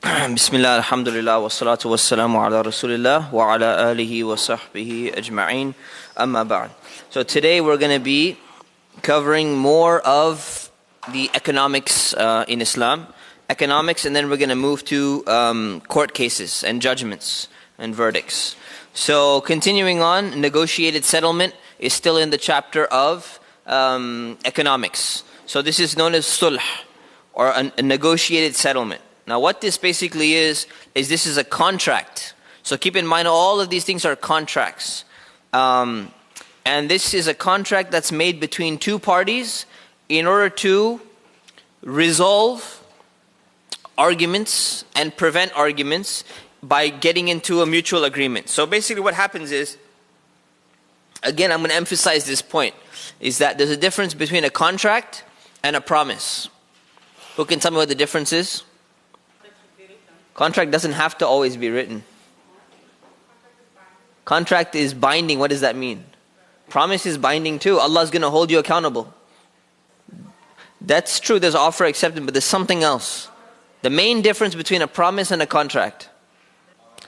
Bismillah, alhamdulillah, wa salatu wa salamu ala rasulillah wa ala alihi wa sahbihi ajma'een, amma ba'd. So today we're going to be covering more of the economics in Islam. Economics, and then we're going to move to court cases and judgments and verdicts. So continuing on, negotiated settlement is still in the chapter of economics. So this is known as sulh, or a negotiated settlement. Now what this basically is this is a contract. So keep in mind all of these things are contracts. And this is a contract that's made between two parties in order to resolve arguments and prevent arguments by getting into a mutual agreement. So basically what happens is, again I'm going to emphasize this point, is that there's a difference between a contract and a promise. Who can tell me what the difference is? Contract doesn't have to always be written. Contract is binding. What does that mean? Promise is binding too. Allah is going to hold you accountable. That's true, there's offer acceptance, but there's something else. The main difference between a promise and a contract.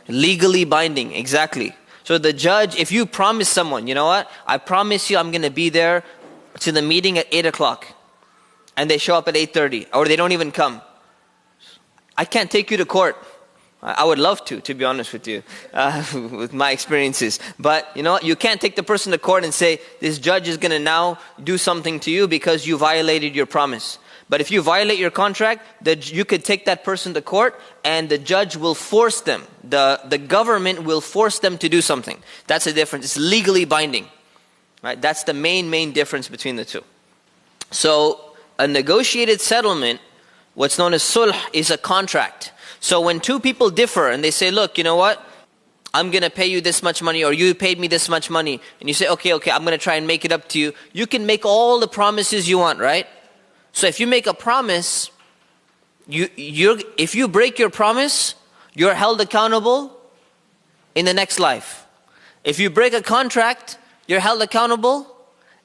Legally binding, exactly. So the judge, if you promise someone, you know what? I promise you I'm going to be there to the meeting at 8 o'clock. And they show up at 8:30, or they don't even come. I can't take you to court. I would love to be honest with you, with my experiences. But you know what? You can't take the person to court and say, this judge is going to now do something to you because you violated your promise. But if you violate your contract, you could take that person to court and the judge will force them. The government will force them to do something. That's the difference. It's legally binding. Right? That's the main difference between the two. So a negotiated settlement, what's known as sulh, is a contract. So when two people differ and they say, look, you know what? I'm going to pay you this much money, or you paid me this much money. And you say, okay, I'm going to try and make it up to you. You can make all the promises you want, right? So if you make a promise, if you break your promise, you're held accountable in the next life. If you break a contract, you're held accountable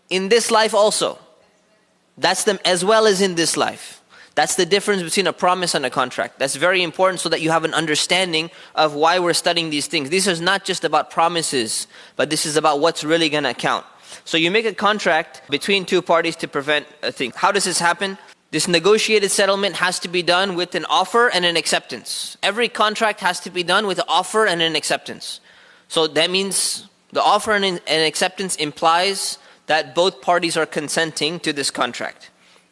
in this life also. That's them as well as in this life. That's the difference between a promise and a contract. That's very important so that you have an understanding of why we're studying these things. This is not just about promises, but this is about what's really going to count. So you make a contract between two parties to prevent a thing. How does this happen? This negotiated settlement has to be done with an offer and an acceptance. Every contract has to be done with an offer and an acceptance. So that means the offer and acceptance implies that both parties are consenting to this contract.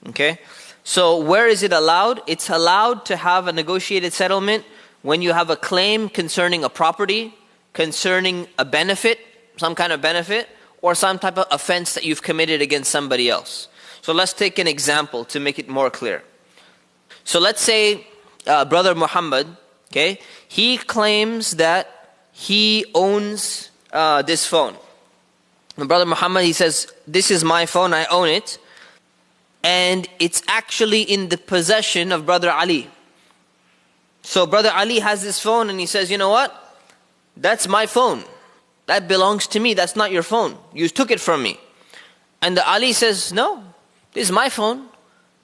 Okay? So where is it allowed? It's allowed to have a negotiated settlement when you have a claim concerning a property, concerning a benefit, some kind of benefit, or some type of offense that you've committed against somebody else. So let's take an example to make it more clear. So let's say Brother Muhammad, okay, he claims that he owns this phone. And Brother Muhammad, he says, this is my phone, I own it. And it's actually in the possession of Brother Ali. So Brother Ali has this phone and he says, you know what? That's my phone. That belongs to me. That's not your phone. You took it from me. And the Ali says, no, this is my phone.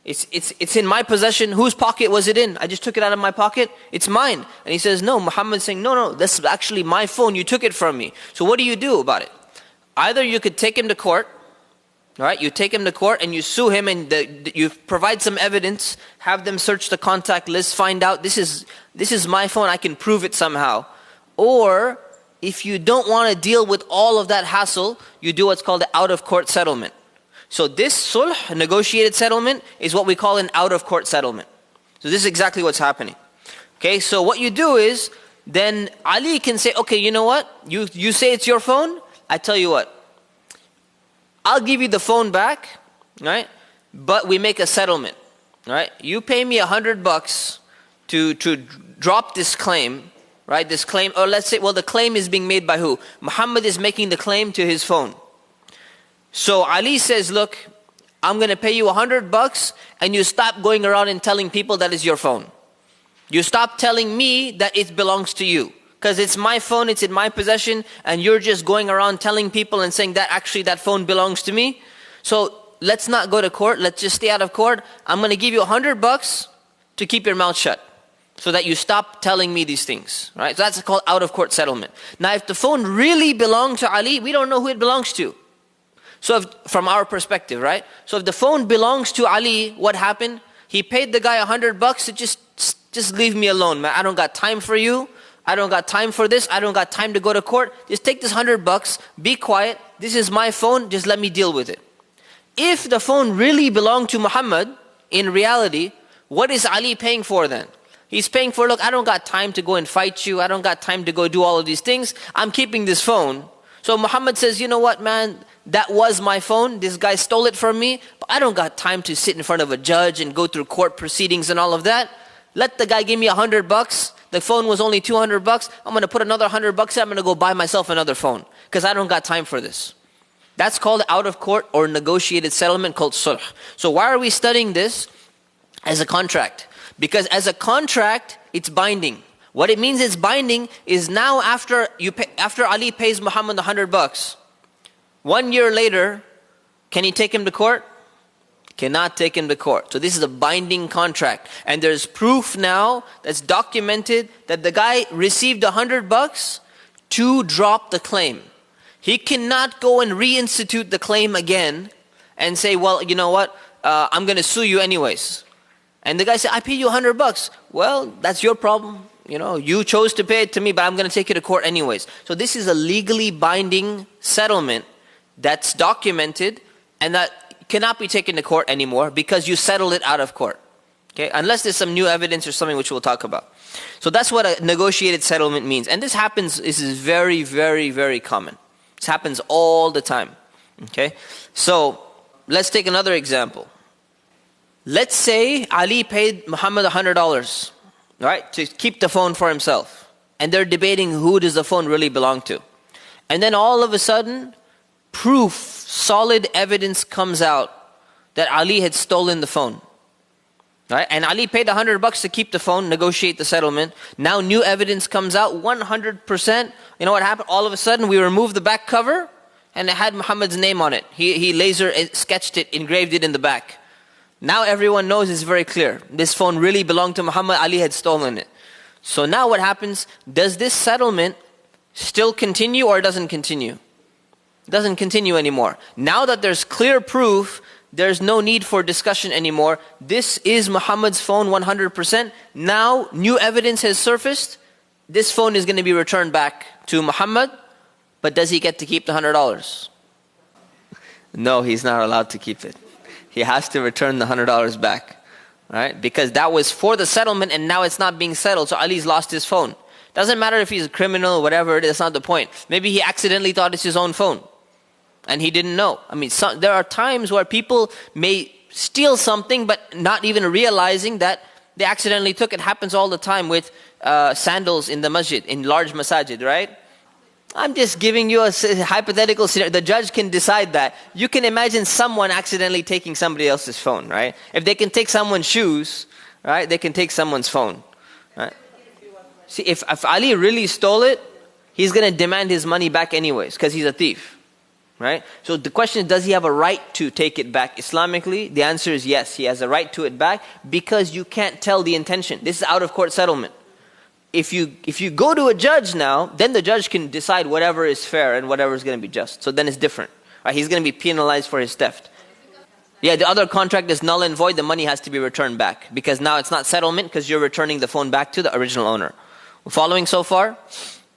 It's in my possession. Whose pocket was it in? I just took it out of my pocket. It's mine. And he says, no. Muhammad's saying, no, that's actually my phone. You took it from me. So what do you do about it? Either you could take him to court. Right? You take him to court and you sue him, and you provide some evidence, have them search the contact list, find out this is my phone, I can prove it somehow. Or if you don't want to deal with all of that hassle, you do what's called an out-of-court settlement. So this sulh, negotiated settlement, is what we call an out-of-court settlement. So this is exactly what's happening. Okay, so what you do is, then Ali can say, okay, you know what? You say it's your phone? I tell you what. I'll give you the phone back, right? But we make a settlement, right? You pay me $100 to drop this claim, right? This claim, or let's say, well, the claim is being made by who? Muhammad is making the claim to his phone. So Ali says, look, I'm going to pay you $100 and you stop going around and telling people that is your phone. You stop telling me that it belongs to you. Because it's my phone, it's in my possession, and you're just going around telling people and saying that actually that phone belongs to me. So let's not go to court, let's just stay out of court. I'm going to give you $100 to keep your mouth shut. so that you stop telling me these things, right? So that's called out of court settlement. Now if the phone really belonged to Ali, we don't know who it belongs to. So from our perspective, right? So if the phone belongs to Ali, what happened? He paid the guy $100 to just leave me alone, man. I don't got time for you. I don't got time for this. I don't got time to go to court. Just take this $100, be quiet. This is my phone, just let me deal with it. If the phone really belonged to Muhammad, in reality, what is Ali paying for then? He's paying for, look, I don't got time to go and fight you. I don't got time to go do all of these things. I'm keeping this phone. So Muhammad says, you know what, man, that was my phone. This guy stole it from me. But I don't got time to sit in front of a judge and go through court proceedings and all of that. Let the guy give me $100. The phone was only $200. I'm going to put another $100 in. I'm going to go buy myself another phone because I don't got time for this. That's called out of court or negotiated settlement, called sulh. So why are we studying this as a contract? Because as a contract, it's binding. What it means it's binding is now after Ali pays Muhammad $100, 1 year later, can he take him to court? Cannot take him to court. So this is a binding contract. And there's proof now that's documented that the guy received $100 to drop the claim. He cannot go and reinstitute the claim again and say, well, you know what, I'm going to sue you anyways. And the guy said, I paid you $100. Well, that's your problem. You know, you chose to pay it to me, but I'm going to take you to court anyways. So this is a legally binding settlement that's documented and that cannot be taken to court anymore because you settled it out of court. Okay, unless there's some new evidence or something which we'll talk about. So that's what a negotiated settlement means. And this happens, this is very, very, very common. This happens all the time. Okay, so let's take another example. Let's say Ali paid Muhammad $100, right, to keep the phone for himself. And they're debating who does the phone really belong to. And then all of a sudden, proof, solid evidence comes out that Ali had stolen the phone. Right? And Ali paid $100 to keep the phone, negotiate the settlement. Now new evidence comes out, 100%. You know what happened? All of a sudden we removed the back cover and it had Muhammad's name on it. He laser sketched it, engraved it in the back. Now everyone knows it's very clear. This phone really belonged to Muhammad, Ali had stolen it. So now what happens? Does this settlement still continue or doesn't continue? It doesn't continue anymore. Now that there's clear proof, there's no need for discussion anymore. This is Muhammad's phone 100%. Now new evidence has surfaced. This phone is going to be returned back to Muhammad. But does he get to keep the $100? No, he's not allowed to keep it. He has to return the $100 back. Right? Because that was for the settlement and now it's not being settled. So Ali's lost his phone. Doesn't matter if he's a criminal or whatever, that's not the point. Maybe he accidentally thought it's his own phone. And he didn't know. I mean, there are times where people may steal something but not even realizing that they accidentally took it. Happens all the time with sandals in the masjid, in large masajid, right? I'm just giving you a hypothetical scenario. The judge can decide that. You can imagine someone accidentally taking somebody else's phone, right? If they can take someone's shoes, right, they can take someone's phone, right? See, if Ali really stole it, he's going to demand his money back anyways because he's a thief. Right? So the question is, does he have a right to take it back Islamically? The answer is yes, he has a right to it back because you can't tell the intention. This is out of court settlement. If you go to a judge now, then the judge can decide whatever is fair and whatever is going to be just. So then it's different. Right? He's going to be penalized for his theft. Yeah, the other contract is null and void. The money has to be returned back because now it's not settlement because you're returning the phone back to the original owner. We're following so far?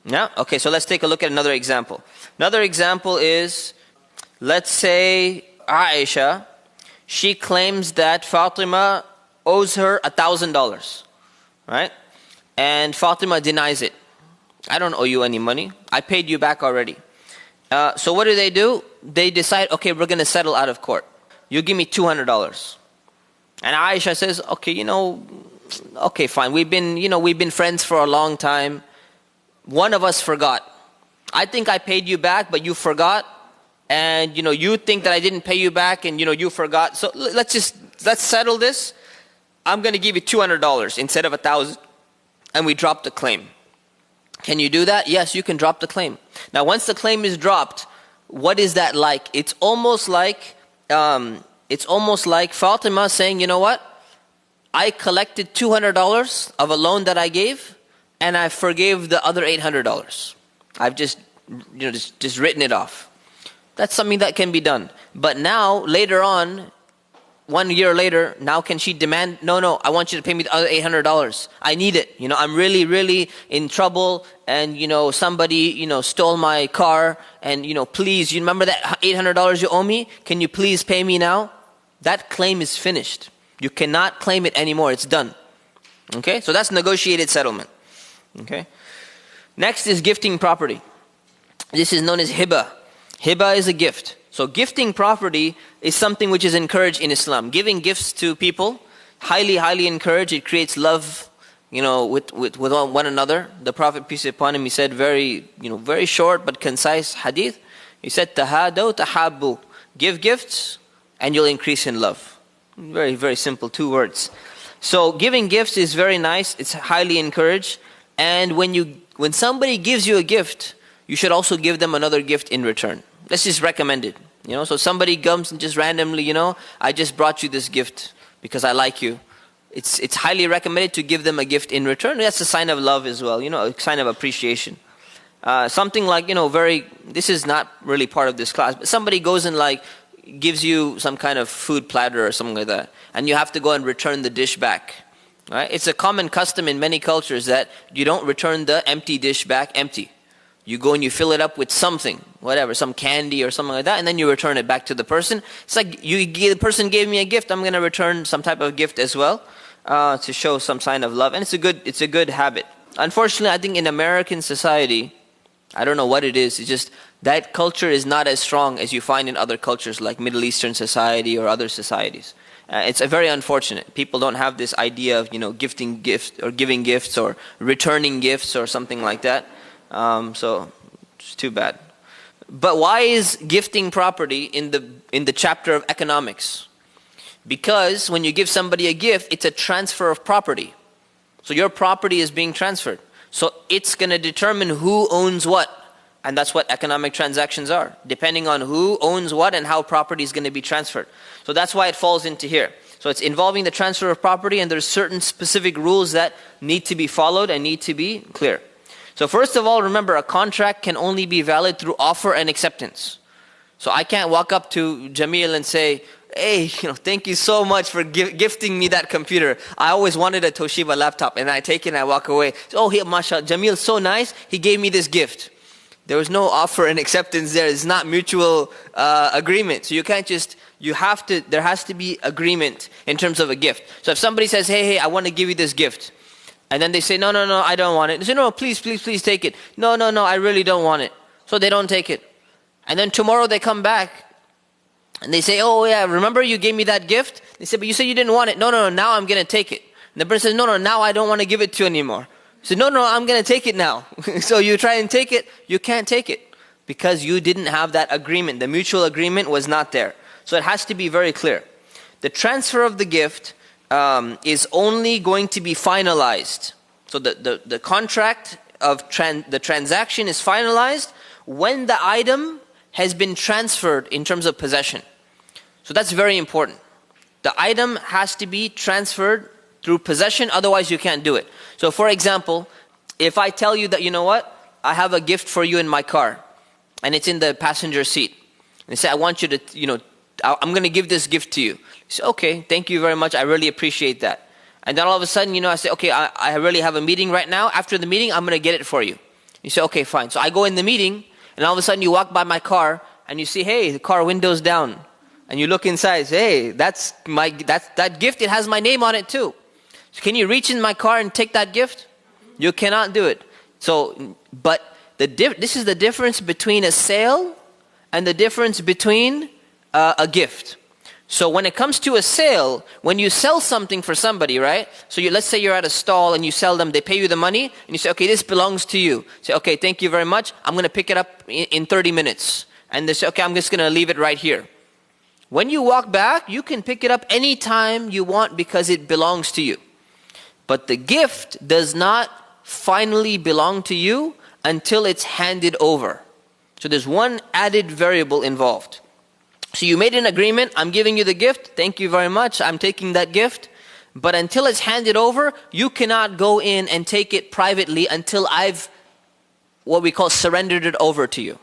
Yeah? Okay, so let's take a look at another example. Another example is, let's say Aisha, she claims that Fatima owes her $1,000, right? And Fatima denies it. I don't owe you any money. I paid you back already. So what do? They decide, okay, we're going to settle out of court. You give me $200. And Aisha says, okay, okay, fine. We've been friends for a long time. One of us forgot. I think I paid you back, but you forgot. And, you think that I didn't pay you back and, you forgot. So let's settle this. I'm going to give you $200 instead of $1,000. And we drop the claim. Can you do that? Yes, you can drop the claim. Now, once the claim is dropped, what is that like? It's almost like Fatima saying, you know what? I collected $200 of a loan that I gave, and I forgave the other $800. I've just written it off. That's something that can be done. But now, later on, 1 year later, now can she demand, no, I want you to pay me the other $800. I need it. I'm really, really in trouble, and, somebody, stole my car, and, please, you remember that $800 you owe me? Can you please pay me now? That claim is finished. You cannot claim it anymore. It's done. Okay? So that's negotiated settlement. Okay? Next is gifting property. This is known as hiba. Hiba is a gift. So gifting property is something which is encouraged in Islam. Giving gifts to people, highly, highly encouraged. It creates love, with one another. The Prophet, peace be upon him, he said very short but concise hadith. He said, "Tahadaw tahabbu." Give gifts and you'll increase in love. Very, very simple, 2 words. So giving gifts is very nice. It's highly encouraged. And when somebody gives you a gift, you should also give them another gift in return. This is recommended. So somebody comes and just randomly, I just brought you this gift because I like you. It's highly recommended to give them a gift in return. That's a sign of love as well, a sign of appreciation. Something like, this is not really part of this class, but somebody goes and gives you some kind of food platter or something like that, and you have to go and return the dish back. Right? It's a common custom in many cultures that you don't return the empty dish back empty. You go and you fill it up with something, whatever, some candy or something like that, and then you return it back to the person. It's like the person gave me a gift, I'm going to return some type of gift as well, to show some sign of love. And it's a good habit. Unfortunately, I think in American society, I don't know what it is, it's just that culture is not as strong as you find in other cultures like Middle Eastern society or other societies. It's very unfortunate. People don't have this idea of gifting gifts or giving gifts or returning gifts or something like that. So it's too bad. But why is gifting property in the chapter of economics? Because when you give somebody a gift, it's a transfer of property. So your property is being transferred. So it's going to determine who owns what. And that's what economic transactions are. Depending on who owns what and how property is going to be transferred. So that's why it falls into here. So it's involving the transfer of property, and there's certain specific rules that need to be followed and need to be clear. So first of all, remember, a contract can only be valid through offer and acceptance. So I can't walk up to Jamil and say, hey, thank you so much for gifting me that computer. I always wanted a Toshiba laptop, and I take it and I walk away. Oh, mashallah, Jamil's so nice, he gave me this gift. There was no offer and acceptance there. It's not mutual agreement. So you can't just, there has to be agreement in terms of a gift. So if somebody says, hey, I want to give you this gift. And then they say, no, I don't want it. They say, no, please take it. No, I really don't want it. So they don't take it. And then tomorrow they come back and they say, oh yeah, remember you gave me that gift? They say, but you said you didn't want it. No, now I'm going to take it. And the person says, no, now I don't want to give it to you anymore. So no, I'm going to take it now. So you try and take it, you can't take it because you didn't have that agreement. The mutual agreement was not there. So it has to be very clear. The transfer of the gift is only going to be finalized. So the contract of the transaction is finalized when the item has been transferred in terms of possession. So that's very important. The item has to be transferred through possession, otherwise you can't do it. So for example, if I tell you that, I have a gift for you in my car, and it's in the passenger seat. And I say, I want you to, I'm going to give this gift to you. You say, okay, thank you very much, I really appreciate that. And then all of a sudden, I say, okay, I really have a meeting right now. After the meeting, I'm going to get it for you. You say, okay, fine. So I go in the meeting, and all of a sudden you walk by my car, and you see, hey, the car window's down. And you look inside, say, hey, that gift, it has my name on it too. So can you reach in my car and take that gift? You cannot do it. So, but this is the difference between a sale and the difference between a gift. So when it comes to a sale, when you sell something for somebody, right? So let's say you're at a stall and you sell them, they pay you the money, and you say, okay, this belongs to you. Say, okay, thank you very much. I'm going to pick it up in 30 minutes. And they say, okay, I'm just going to leave it right here. When you walk back, you can pick it up anytime you want because it belongs to you. But the gift does not finally belong to you until it's handed over. So there's one added variable involved. So you made an agreement, I'm giving you the gift, thank you very much, I'm taking that gift. but until it's handed over, you cannot go in and take it privately until I've, what we call, surrendered it over to you.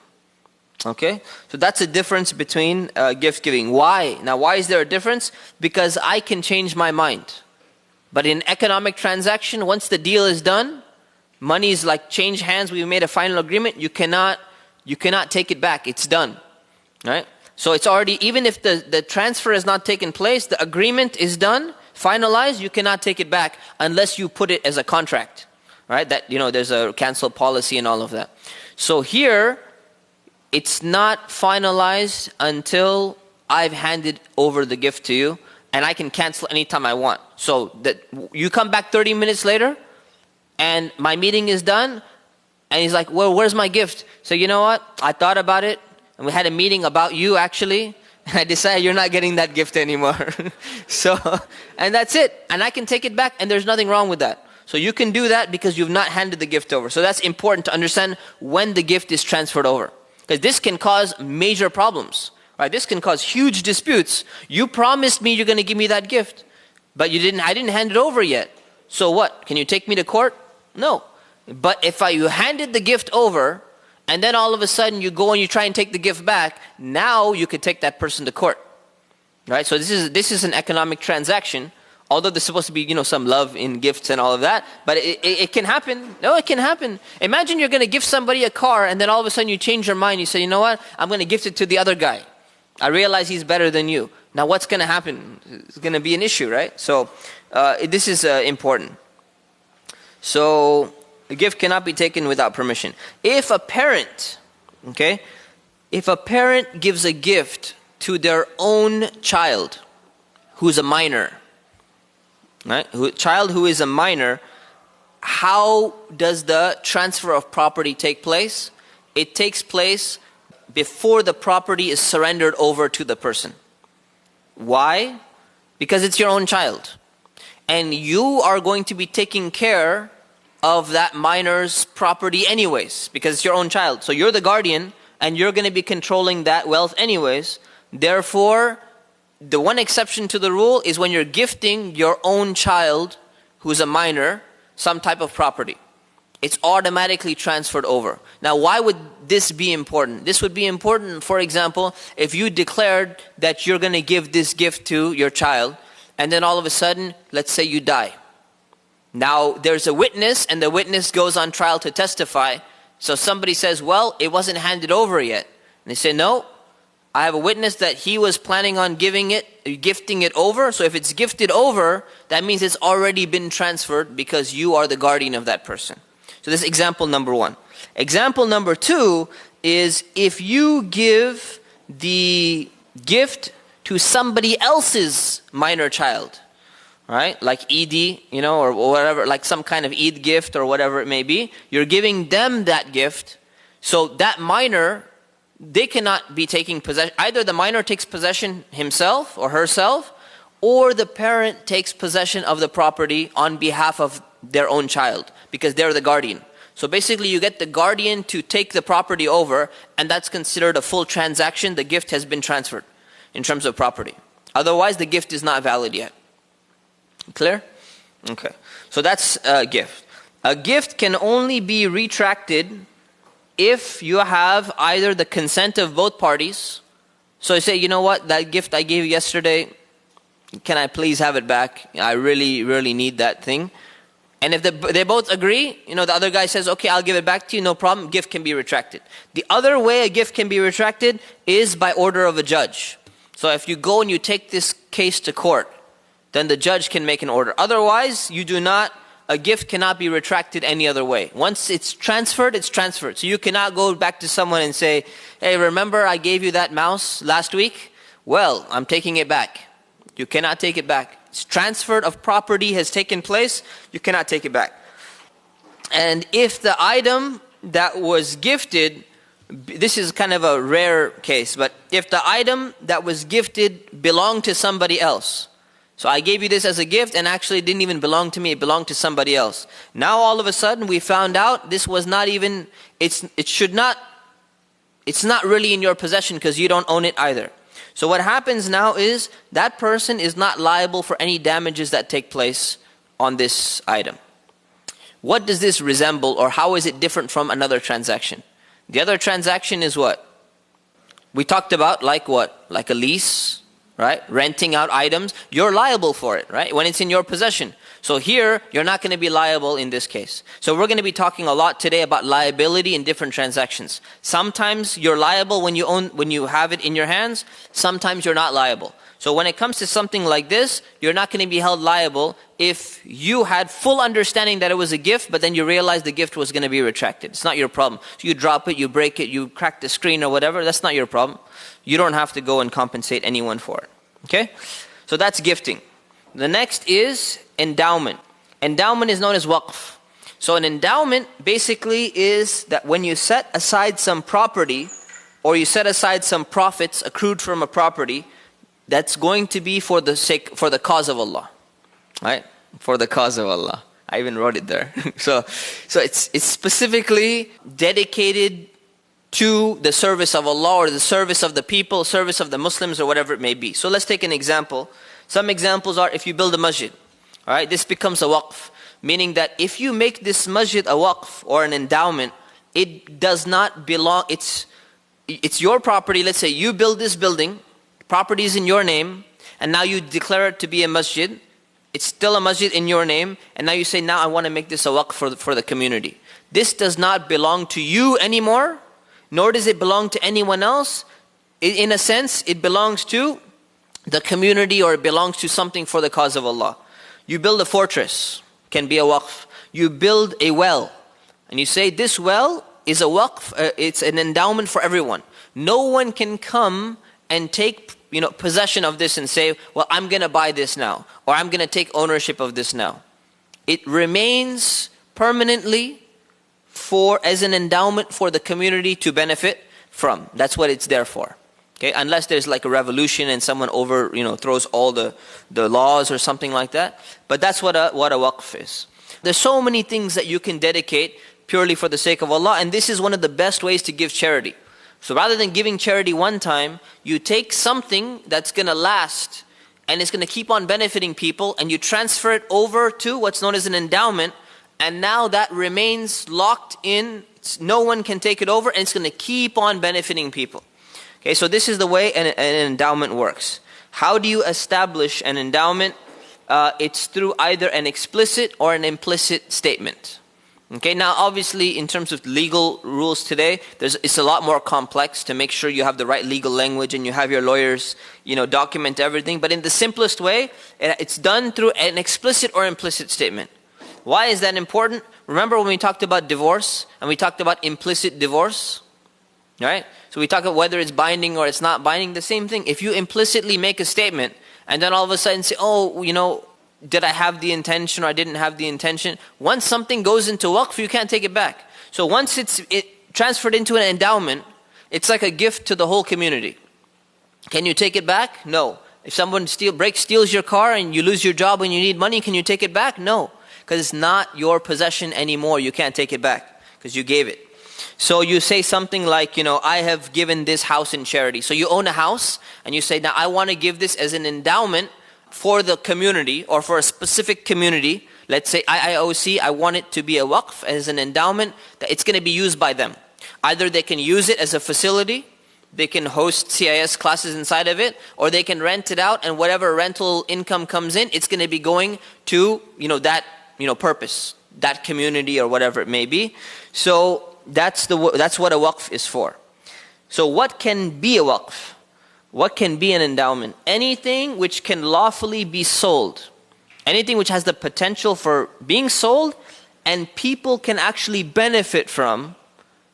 Okay? So that's a difference between gift giving. Why? Now, why is there a difference? Because I can change my mind. But in economic transaction, once the deal is done, money is like change hands, we've made a final agreement, you cannot take it back. It's done. Right? So it's already, even if the transfer has not taken place, the agreement is done, finalized, you cannot take it back unless you put it as a contract. Right? That, there's a cancel policy and all of that. So here, it's not finalized until I've handed over the gift to you, and I can cancel anytime I want. So that you come back 30 minutes later, and my meeting is done, and he's like, well, where's my gift? So you know what? I thought about it, and we had a meeting about you actually, and I decided you're not getting that gift anymore. And that's it. And I can take it back, and there's nothing wrong with that. So you can do that because you've not handed the gift over. So that's important to understand when the gift is transferred over. Because this can cause major problems. Right? This can cause huge disputes. You promised me you're going to give me that gift, but I didn't hand it over yet. So what? Can you take me to court? No. But if you handed the gift over, and then all of a sudden you go and you try and take the gift back, now you could take that person to court. Right? So this is an economic transaction. Although there's supposed to be, some love in gifts and all of that, but it can happen. No, it can happen. Imagine you're going to give somebody a car, and then all of a sudden you change your mind. You say, you know what? I'm going to gift it to the other guy. I realize he's better than you. Now what's going to happen? It's going to be an issue, right? So this is important. So the gift cannot be taken without permission. If a parent gives a gift to their own child who's a minor, right? Child who is a minor, how does the transfer of property take place? It takes place before the property is surrendered over to the person. Why? Because it's your own child. And you are going to be taking care of that minor's property anyways, because it's your own child. So you're the guardian, and you're going to be controlling that wealth anyways. Therefore, the one exception to the rule is when you're gifting your own child, who's a minor, some type of property. It's automatically transferred over. Now, why would this be important? This would be important, for example, if you declared that you're going to give this gift to your child, and then all of a sudden, let's say you die. Now, there's a witness, and the witness goes on trial to testify. So somebody says, well, it wasn't handed over yet. And they say, no, I have a witness that he was planning on gifting it over. So if it's gifted over, that means it's already been transferred because you are the guardian of that person. So this is example number one. Example number two is if you give the gift to somebody else's minor child, right? Like Eid, or whatever, like some kind of Eid gift or whatever it may be. You're giving them that gift. So that minor, they cannot be taking possession. Either the minor takes possession himself or herself, or the parent takes possession of the property on behalf of their own child, because they're the guardian. So basically you get the guardian to take the property over, and that's considered a full transaction. The gift has been transferred in terms of property. Otherwise, the gift is not valid yet. Clear? Okay. So that's a gift. A gift can only be retracted if you have either the consent of both parties. So you say, you know what, that gift I gave you yesterday, can I please have it back? I really, really need that thing. And if they both agree, the other guy says, okay, I'll give it back to you, no problem, gift can be retracted. The other way a gift can be retracted is by order of a judge. So if you go and you take this case to court, then the judge can make an order. Otherwise, a gift cannot be retracted any other way. Once it's transferred, it's transferred. So you cannot go back to someone and say, hey, remember I gave you that mouse last week? Well, I'm taking it back. You cannot take it back. Transfer of property has taken place, you cannot take it back. And if the item that was gifted, this is kind of a rare case, but if the item that was gifted belonged to somebody else, so I gave you this as a gift and actually it didn't even belong to me, it belonged to somebody else. Now all of a sudden we found out this was not even, it's not really in your possession because you don't own it either. So what happens now is that person is not liable for any damages that take place on this item. What does this resemble, or how is it different from another transaction? The other transaction is what? We talked about like what? Like a lease, right? Renting out items. You're liable for it, right? When it's in your possession. So here, you're not going to be liable in this case. So we're going to be talking a lot today about liability in different transactions. Sometimes you're liable when you have it in your hands. Sometimes you're not liable. So when it comes to something like this, you're not going to be held liable if you had full understanding that it was a gift, but then you realized the gift was going to be retracted. It's not your problem. So you drop it, you break it, you crack the screen or whatever. That's not your problem. You don't have to go and compensate anyone for it. Okay? So that's gifting. The next is endowment. Endowment is known as waqf. So an endowment basically is that when you set aside some property, or you set aside some profits accrued from a property, that's going to be for the cause of Allah. Right? For the cause of Allah. I even wrote it there. So it's specifically dedicated to the service of Allah, or the service of the people, service of the Muslims, or whatever it may be. So let's take an example. Some examples are if you build a masjid. Alright, this becomes a waqf. Meaning that if you make this masjid a waqf or an endowment, it does not belong, it's your property. Let's say you build this building, property is in your name, and now you declare it to be a masjid. It's still a masjid in your name, and now you say, now I want to make this a waqf for the community. This does not belong to you anymore, nor does it belong to anyone else. In a sense, it belongs to the community, or it belongs to something for the cause of Allah. You build a fortress, can be a waqf. You build a well, and you say this well is a waqf, it's an endowment for everyone. No one can come and take possession of this and say, well, I'm going to buy this now, or I'm going to take ownership of this now. It remains permanently as an endowment for the community to benefit from. That's what it's there for. Okay, unless there's like a revolution and someone throws all the laws or something like that. But that's what a waqf is. There's so many things that you can dedicate purely for the sake of Allah, and this is one of the best ways to give charity. So rather than giving charity one time, you take something that's going to last and it's going to keep on benefiting people, and you transfer it over to what's known as an endowment, and now that remains locked in. No one can take it over, and it's going to keep on benefiting people. Okay, so this is the way an endowment works. How do you establish an endowment? It's through either an explicit or an implicit statement. Okay, now obviously in terms of legal rules today, it's a lot more complex to make sure you have the right legal language and you have your lawyers, document everything. But in the simplest way, it's done through an explicit or implicit statement. Why is that important? Remember when we talked about divorce and we talked about implicit divorce? Right? So we talk about whether it's binding or it's not binding, the same thing. If you implicitly make a statement and then all of a sudden say, did I have the intention or I didn't have the intention? Once something goes into waqf, you can't take it back. So once it's transferred into an endowment, it's like a gift to the whole community. Can you take it back? No. If someone steals your car and you lose your job and you need money, can you take it back? No. Because it's not your possession anymore. You can't take it back because you gave it. So you say something like, I have given this house in charity. So you own a house and you say, now I want to give this as an endowment for the community or for a specific community. Let's say IIOC, I want it to be a waqf as an endowment that it's going to be used by them. Either they can use it as a facility, they can host CIS classes inside of it, or they can rent it out, and whatever rental income comes in, it's going to be going to that purpose, that community or whatever it may be. So that's what a waqf is for. So what can be a waqf? What can be an endowment? Anything which can lawfully be sold. Anything which has the potential for being sold and people can actually benefit from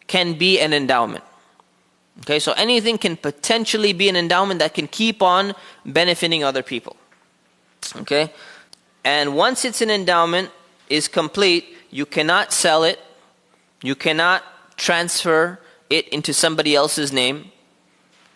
can be an endowment. Okay, so anything can potentially be an endowment that can keep on benefiting other people. Okay? And once it's an endowment is complete, you cannot sell it. You cannot transfer it into somebody else's name,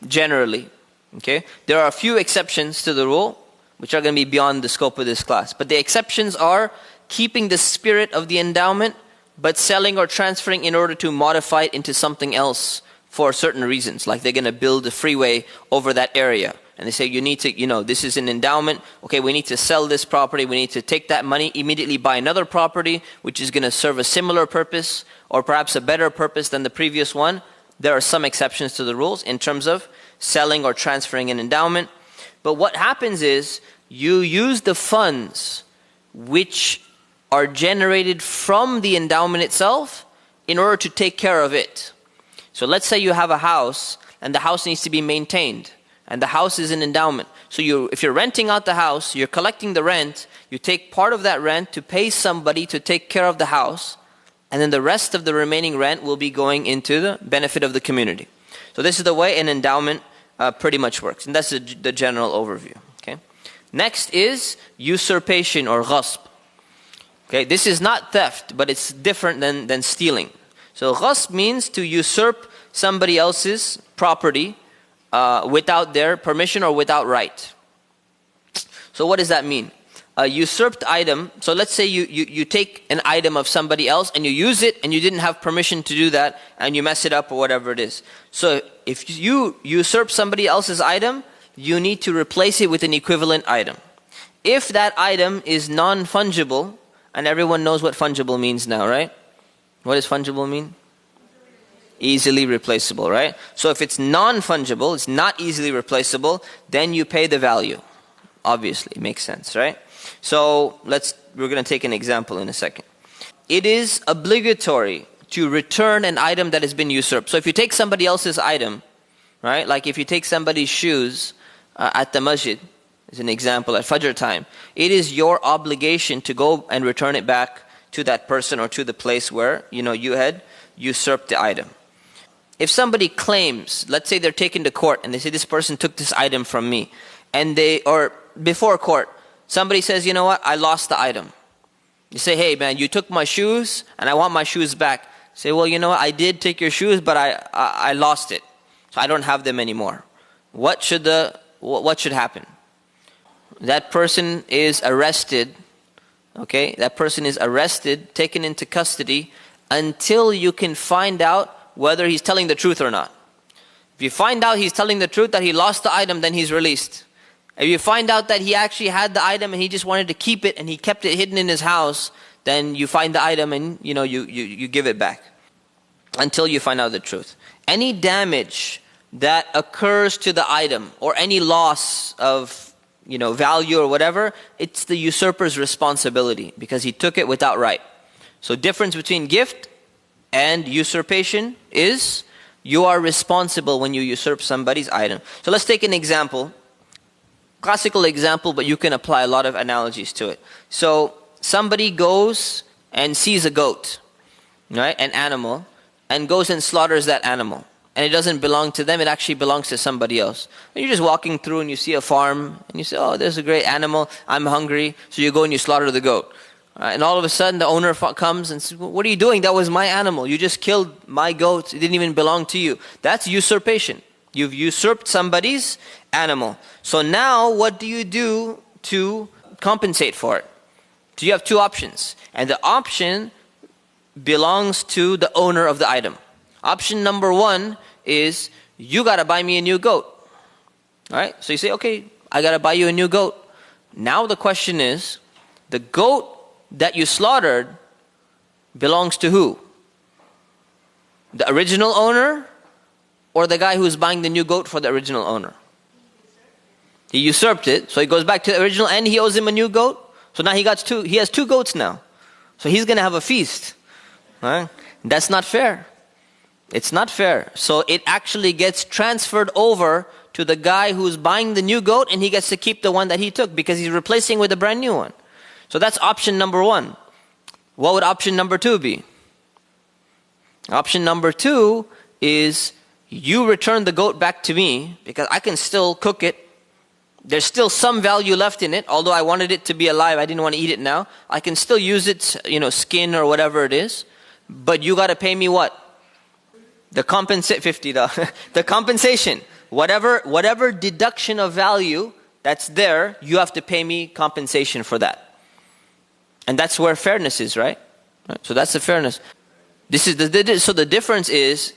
generally. Okay? There are a few exceptions to the rule, which are going to be beyond the scope of this class. But the exceptions are keeping the spirit of the endowment, but selling or transferring in order to modify it into something else for certain reasons, like they're going to build a freeway over that area. And they say, you need to, this is an endowment. Okay, we need to sell this property. We need to take that money, immediately buy another property, which is going to serve a similar purpose or perhaps a better purpose than the previous one. There are some exceptions to the rules in terms of selling or transferring an endowment. But what happens is you use the funds which are generated from the endowment itself in order to take care of it. So let's say you have a house and the house needs to be maintained and the house is an endowment. So if you're renting out the house, you're collecting the rent, you take part of that rent to pay somebody to take care of the house, and then the rest of the remaining rent will be going into the benefit of the community. So this is the way an endowment pretty much works, and that's the general overview. Okay. Next is usurpation or ghasb. Okay, this is not theft, but it's different than stealing. So ghasb means to usurp somebody else's property without their permission or without right. So what does that mean? A usurped item, so let's say you take an item of somebody else and you use it and you didn't have permission to do that and you mess it up or whatever it is. So if you usurp somebody else's item, you need to replace it with an equivalent item. If that item is non-fungible, and everyone knows what fungible means now, right? What does fungible mean? Easily replaceable, right? So if it's non-fungible, it's not easily replaceable, then you pay the value. Obviously, it makes sense, right? So we're going to take an example in a second. It is obligatory to return an item that has been usurped. So if you take somebody else's item, right? Like if you take somebody's shoes at the masjid, as an example, at Fajr time, it is your obligation to go and return it back to that person or to the place where you had usurped the item. If somebody claims, let's say they're taken to court and they say this person took this item from me, or before court, somebody says, you know what, I lost the item. You say, hey man, you took my shoes and I want my shoes back. Say, well, you know what, I did take your shoes, but I lost it, so I don't have them anymore. What should happen? That person is arrested. Okay, that person is arrested, taken into custody until you can find out whether he's telling the truth or not. If you find out he's telling the truth, that he lost the item, then he's released. If you find out that he actually had the item and he just wanted to keep it and he kept it hidden in his house, then you find the item and you give it back until you find out the truth. Any damage that occurs to the item or any loss of value or whatever, it's the usurper's responsibility because he took it without right. So difference between gift and usurpation is you are responsible when you usurp somebody's item. So let's take an example. Classical example, but you can apply a lot of analogies to it. So somebody goes and sees a goat, right, an animal, and goes and slaughters that animal. And it doesn't belong to them, it actually belongs to somebody else. And you're just walking through and you see a farm and you say, oh, there's a great animal, I'm hungry. So you go and you slaughter the goat. And all of a sudden the owner comes and says, what are you doing? That was my animal. You just killed my goat. It didn't even belong to you. That's usurpation. You've usurped somebody's animal. So now what do you do to compensate for it? So you have two options. And the option belongs to the owner of the item. Option number one is you got to buy me a new goat. All right? So you say, okay, I got to buy you a new goat. Now the question is, the goat that you slaughtered belongs to who? The original owner or the guy who's buying the new goat for the original owner? He usurped it, so he goes back to the original and he owes him a new goat. So now he has two goats now. So he's going to have a feast. All right? That's not fair. It's not fair. So it actually gets transferred over to the guy who's buying the new goat and he gets to keep the one that he took because he's replacing with a brand new one. So that's option number one. What would option number two be? Option number two is you return the goat back to me because I can still cook it. There's still some value left in it, although I wanted it to be alive. I didn't want to eat it now. I can still use its skin or whatever it is. But you got to pay me what? The $50. The compensation. Whatever deduction of value that's there, you have to pay me compensation for that. And that's where fairness is, right? So that's the fairness. So the difference is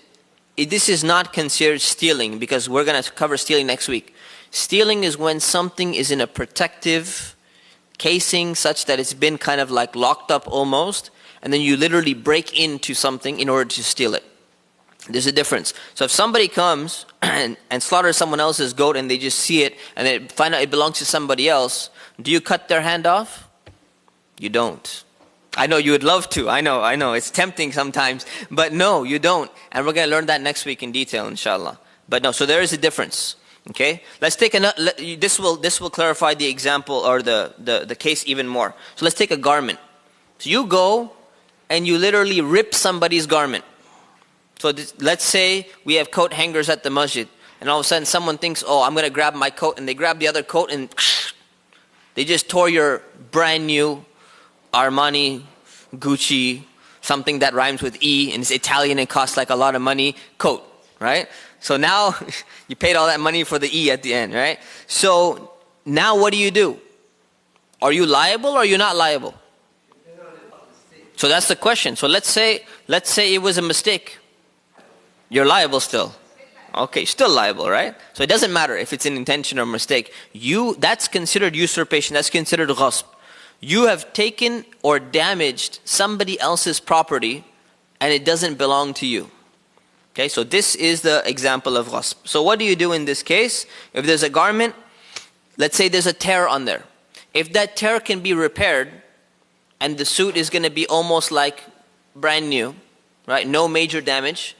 this is not considered stealing, because we're going to cover stealing next week. Stealing is when something is in a protective casing such that it's been kind of like locked up almost, and then you literally break into something in order to steal it. There's a difference. So if somebody comes and slaughters someone else's goat and they just see it and they find out it belongs to somebody else, do you cut their hand off? You don't. I know you would love to. I know. It's tempting sometimes. But no, you don't. And we're going to learn that next week in detail, inshallah. But no, so there is a difference. Okay? Let's take another, this will clarify the example or the case even more. So let's take a garment. So you go and you literally rip somebody's garment. So let's say we have coat hangers at the masjid, and all of a sudden someone thinks, oh, I'm going to grab my coat, and they grab the other coat and they just tore your brand new Armani, Gucci, something that rhymes with E and it's Italian and costs like a lot of money, coat, right? So now you paid all that money for the E at the end, right? So now what do? Are you liable or are you not liable? So that's the question. So let's say it was a mistake. You're liable still. Okay, still liable, right? So it doesn't matter if it's an intention or mistake. That's considered usurpation. That's considered ghasb. You have taken or damaged somebody else's property and it doesn't belong to you. Okay, so this is the example of ghasb. So what do you do in this case? If there's a garment, let's say there's a tear on there. If that tear can be repaired and the suit is going to be almost like brand new, right? No major damage.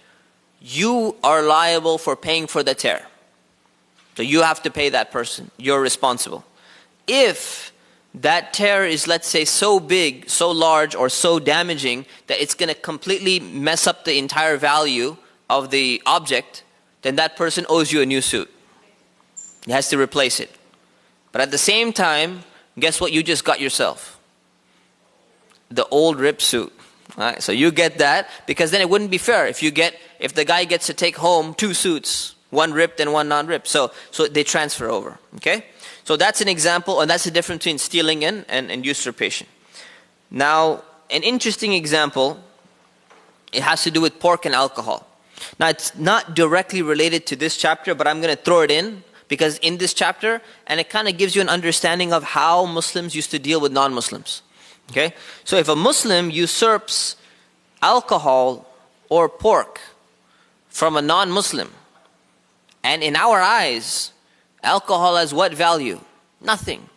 You are liable for paying for the tear. So you have to pay that person. You're responsible. If that tear is, let's say, so big, so large, or so damaging that it's going to completely mess up the entire value of the object, then that person owes you a new suit. He has to replace it. But at the same time, guess what you just got yourself? The old ripped suit. Right? So you get that, because then it wouldn't be fair if the guy gets to take home two suits, one ripped and one non-ripped. So they transfer over. Okay? So that's an example, and that's the difference between stealing and usurpation. Now, an interesting example, it has to do with pork and alcohol. Now, it's not directly related to this chapter, but I'm going to throw it in, because in this chapter, and it kind of gives you an understanding of how Muslims used to deal with non-Muslims. Okay? So if a Muslim usurps alcohol or pork from a non-Muslim, and in our eyes, alcohol has what value? Nothing.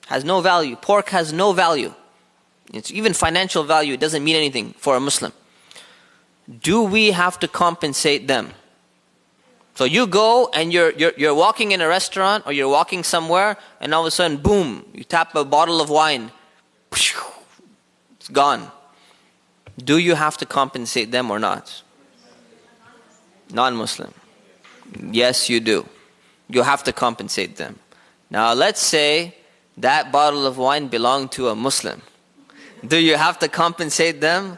Has no value. Pork has no value. It's even financial value. It doesn't mean anything for a Muslim. Do we have to compensate them? So you go and you're walking in a restaurant or you're walking somewhere, and all of a sudden, boom, you tap a bottle of wine. It's gone. Do you have to compensate them or not? Non-Muslim. Yes, you do. You have to compensate them. Now let's say that bottle of wine belonged to a Muslim. Do you have to compensate them?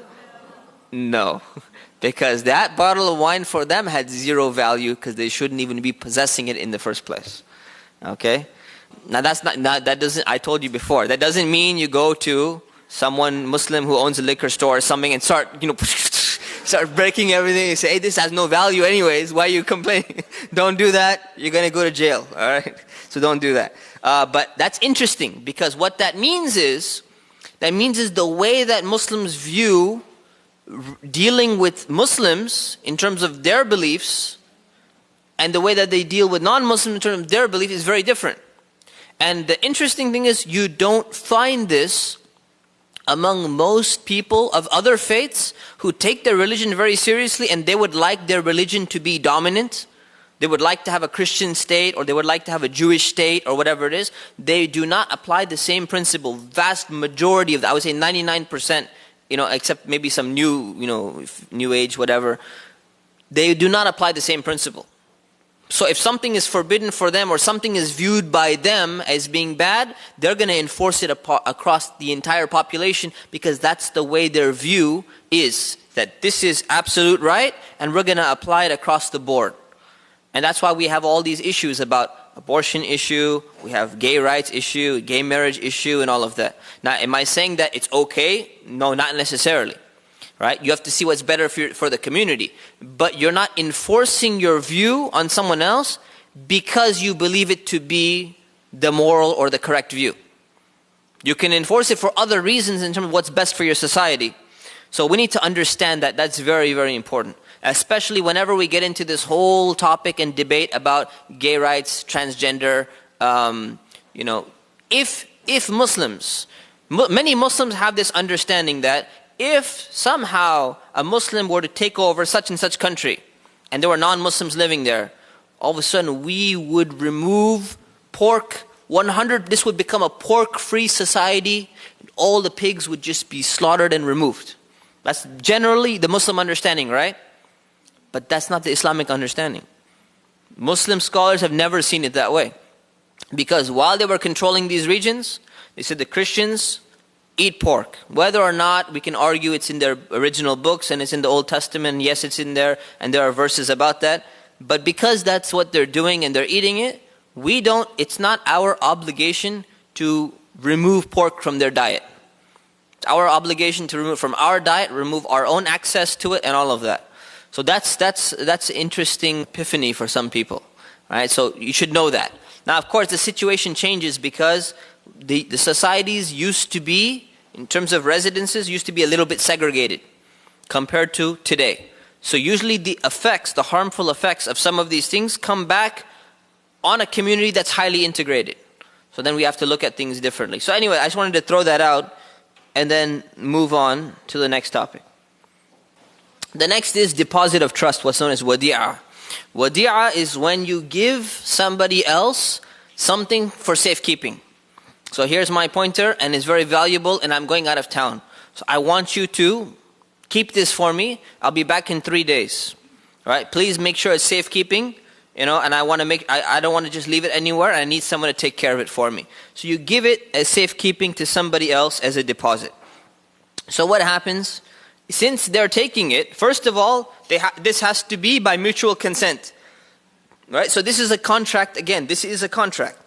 No. Because that bottle of wine for them had zero value, because they shouldn't even be possessing it in the first place. Okay? Now that doesn't, I told you before, that doesn't mean you go to someone Muslim who owns a liquor store or something and start breaking everything and say, hey, this has no value anyways, why are you complaining? Don't do that, you're going to go to jail, alright? So don't do that. But that's interesting, because what that means is the way that Muslims view dealing with Muslims in terms of their beliefs and the way that they deal with non-Muslims in terms of their belief is very different. And the interesting thing is, you don't find this among most people of other faiths who take their religion very seriously, and they would like their religion to be dominant. They would like to have a Christian state, or they would like to have a Jewish state, or whatever it is. They do not apply the same principle. Vast majority of that, I would say 99%, except maybe some new age, whatever. They do not apply the same principle. So if something is forbidden for them, or something is viewed by them as being bad, they're going to enforce it across the entire population, because that's the way their view is, that this is absolute right, and we're going to apply it across the board. And that's why we have all these issues about abortion issue, we have gay rights issue, gay marriage issue, and all of that. Now, am I saying that it's okay? No, not necessarily. right? You have to see what's better for the community. But you're not enforcing your view on someone else because you believe it to be the moral or the correct view. You can enforce it for other reasons in terms of what's best for your society. So we need to understand that. That's very, very important. Especially whenever we get into this whole topic and debate about gay rights, transgender, if Muslims, many Muslims have this understanding that if somehow a Muslim were to take over such and such country, and there were non-Muslims living there, all of a sudden we would remove pork 100, this would become a pork-free society, and all the pigs would just be slaughtered and removed. That's generally the Muslim understanding, right? But that's not the Islamic understanding. Muslim scholars have never seen it that way. Because while they were controlling these regions, they said the Christians eat pork. Whether or not we can argue it's in their original books and it's in the Old Testament, yes, it's in there, and there are verses about that. But because that's what they're doing and they're eating it, it's not our obligation to remove pork from their diet. It's our obligation to remove from our diet, remove our own access to it and all of that. So that's interesting epiphany for some people. Right? So you should know that. Now, of course, the situation changes because the societies used to be, in terms of residences, used to be a little bit segregated compared to today. So usually the harmful effects of some of these things come back on a community that's highly integrated. So then we have to look at things differently. So anyway, I just wanted to throw that out and then move on to the next topic. The next is deposit of trust, what's known as wadi'ah. Wadi'ah is when you give somebody else something for safekeeping. So here's my pointer and it's very valuable and I'm going out of town. So I want you to keep this for me. I'll be back in 3 days. Right? Please make sure it's safekeeping. And I don't want to just leave it anywhere. I need someone to take care of it for me. So you give it as safekeeping to somebody else as a deposit. So what happens? Since they're taking it, first of all, this has to be by mutual consent. Right? So this is a contract. Again, this is a contract.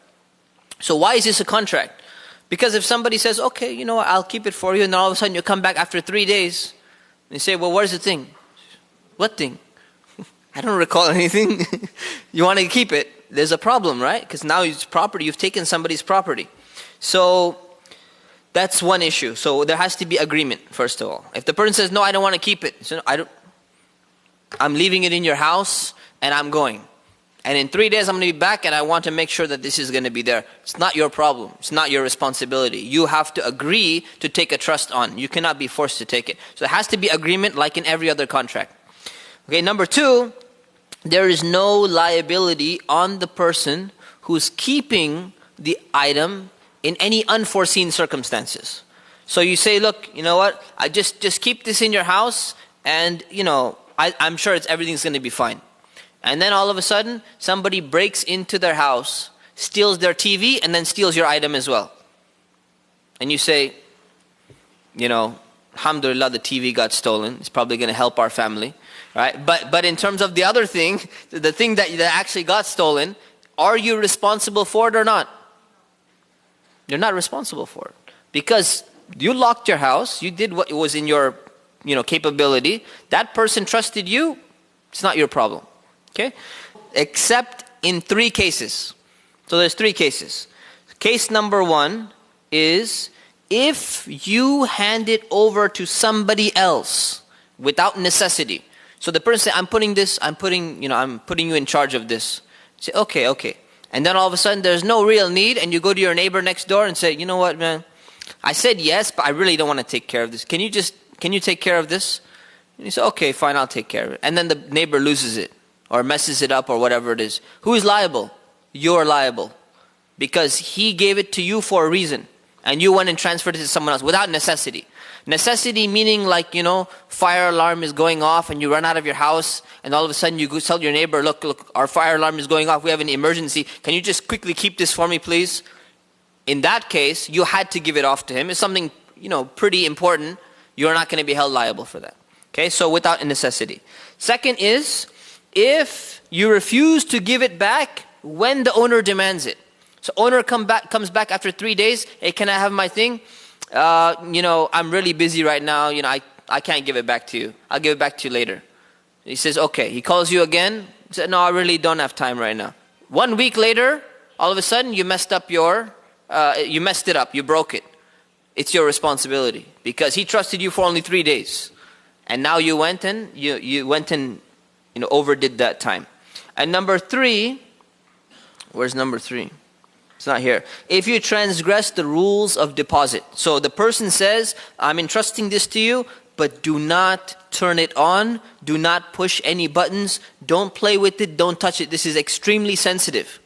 So why is this a contract? Because if somebody says, okay, you know what, I'll keep it for you, and then all of a sudden you come back after 3 days, and you say, well, where's the thing? What thing? I don't recall anything. You want to keep it. There's a problem, right? Because now it's property. You've taken somebody's property. So that's one issue. So there has to be agreement, first of all. If the person says, no, I don't want to keep it. So I'm leaving it in your house and I'm going. And in 3 days I'm going to be back and I want to make sure that this is going to be there. It's not your problem. It's not your responsibility. You have to agree to take a trust on. You cannot be forced to take it. So it has to be agreement like in every other contract. Okay, number 2. There is no liability on the person who's keeping the item in any unforeseen circumstances. So you say, look, you know what? I just keep this in your house and, I'm sure everything's going to be fine. And then all of a sudden, somebody breaks into their house, steals their TV, and then steals your item as well. And you say, alhamdulillah, the TV got stolen. It's probably going to help our family. Right? But in terms of the other thing, the thing that actually got stolen, are you responsible for it or not? You're not responsible for it. Because you locked your house, you did what was in your capability. That person trusted you, it's not your problem. Okay? Except in 3 cases. So there's 3 cases. Case number 1 is if you hand it over to somebody else without necessity. So the person says, I'm putting you in charge of this. You say, okay. And then all of a sudden there's no real need and you go to your neighbor next door and say, you know what, man, I said yes, but I really don't want to take care of this. Can you take care of this? And you say, okay, fine, I'll take care of it. And then the neighbor loses it or messes it up or whatever it is. Who is liable? You're liable. Because he gave it to you for a reason. And you went and transferred it to someone else without necessity. Necessity meaning like, fire alarm is going off and you run out of your house and all of a sudden you go tell your neighbor, look, our fire alarm is going off. We have an emergency. Can you just quickly keep this for me, please? In that case, you had to give it off to him. It's something, pretty important. You're not going to be held liable for that. Okay, so without a necessity. Second is, if you refuse to give it back when the owner demands it. So owner comes back after 3 days. Hey, can I have my thing? I'm really busy right now. I can't give it back to you. I'll give it back to you later. He says, okay. He calls you again. He said, no, I really don't have time right now. 1 week later, all of a sudden you messed up you messed it up. You broke it. It's your responsibility because he trusted you for only 3 days. And now you went and overdid that time. And number 3, where's number 3? It's not here. If you transgress the rules of deposit. So the person says, I'm entrusting this to you, but do not turn it on. Do not push any buttons. Don't play with it. Don't touch it. This is extremely sensitive.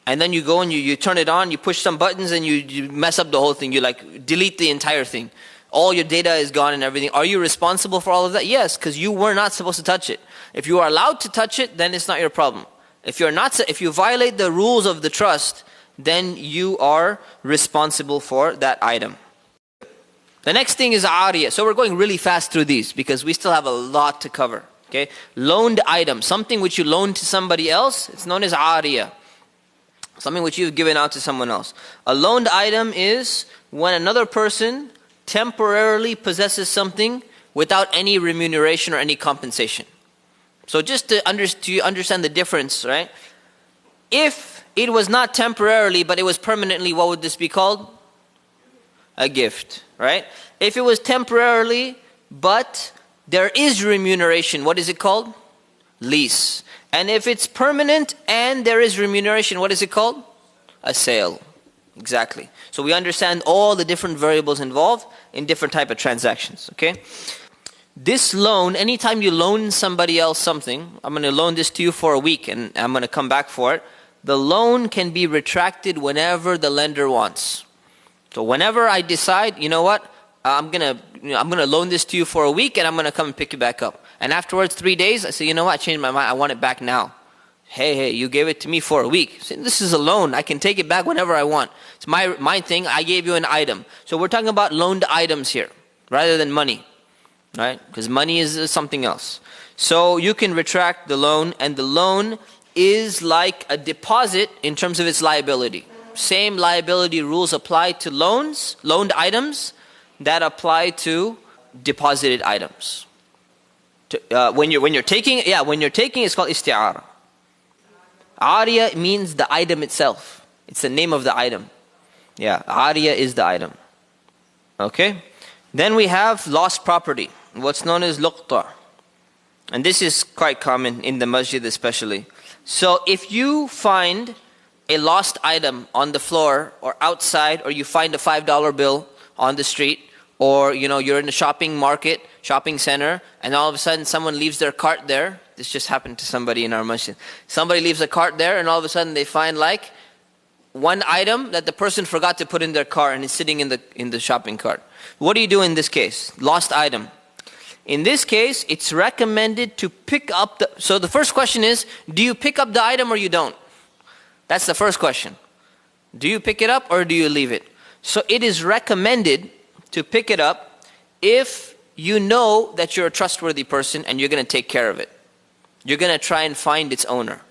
And then you go and you turn it on, you push some buttons and you mess up the whole thing. You like delete the entire thing. All your data is gone and everything. Are you responsible for all of that? Yes, because you were not supposed to touch it. If you are allowed to touch it, then it's not your problem. If you violate the rules of the trust, then you are responsible for that item. The next thing is ariya. So we're going really fast through these because we still have a lot to cover. Okay, loaned item, something which you loan to somebody else, it's known as ariya. Something which you've given out to someone else. A loaned item is when another person temporarily possesses something without any remuneration or any compensation. So just to understand the difference, right? If it was not temporarily, but it was permanently, what would this be called? A gift, right? If it was temporarily, but there is remuneration, what is it called? Lease. And if it's permanent and there is remuneration, what is it called? A sale. Exactly. So we understand all the different variables involved in different type of transactions, okay? This loan, anytime you loan somebody else something, I'm going to loan this to you for a week and I'm going to come back for it. The loan can be retracted whenever the lender wants. So whenever I decide, you know what, I'm going to loan this to you for a week and I'm going to come and pick it back up. And afterwards, 3 days, I say, you know what, I changed my mind, I want it back now. Hey, you gave it to me for a week. I say, this is a loan, I can take it back whenever I want. It's my thing, I gave you an item. So we're talking about loaned items here, rather than money, right? Because money is something else. So you can retract the loan, and the loan is like a deposit in terms of its liability. Same liability rules apply to loaned items, that apply to deposited items. When you're taking, it's called isti'ara. Ariya means the item itself. It's the name of the item. Yeah, ariya is the item. Okay. Then we have lost property, what's known as luqta. And this is quite common in the masjid especially. So if you find a lost item on the floor or outside, or you find a $5 bill on the street, or you're in a shopping center, and all of a sudden someone leaves their cart there. This just happened to somebody in our masjid. Somebody leaves a cart there and all of a sudden they find like one item that the person forgot to put in their car and is sitting in the shopping cart. What do you do in this case? Lost item. In this case, it's recommended to pick up so the first question is, do you pick up the item or you don't? That's the first question. Do you pick it up or do you leave it? So it is recommended to pick it up if you know that you're a trustworthy person and you're going to take care of it. You're going to try and find its owner.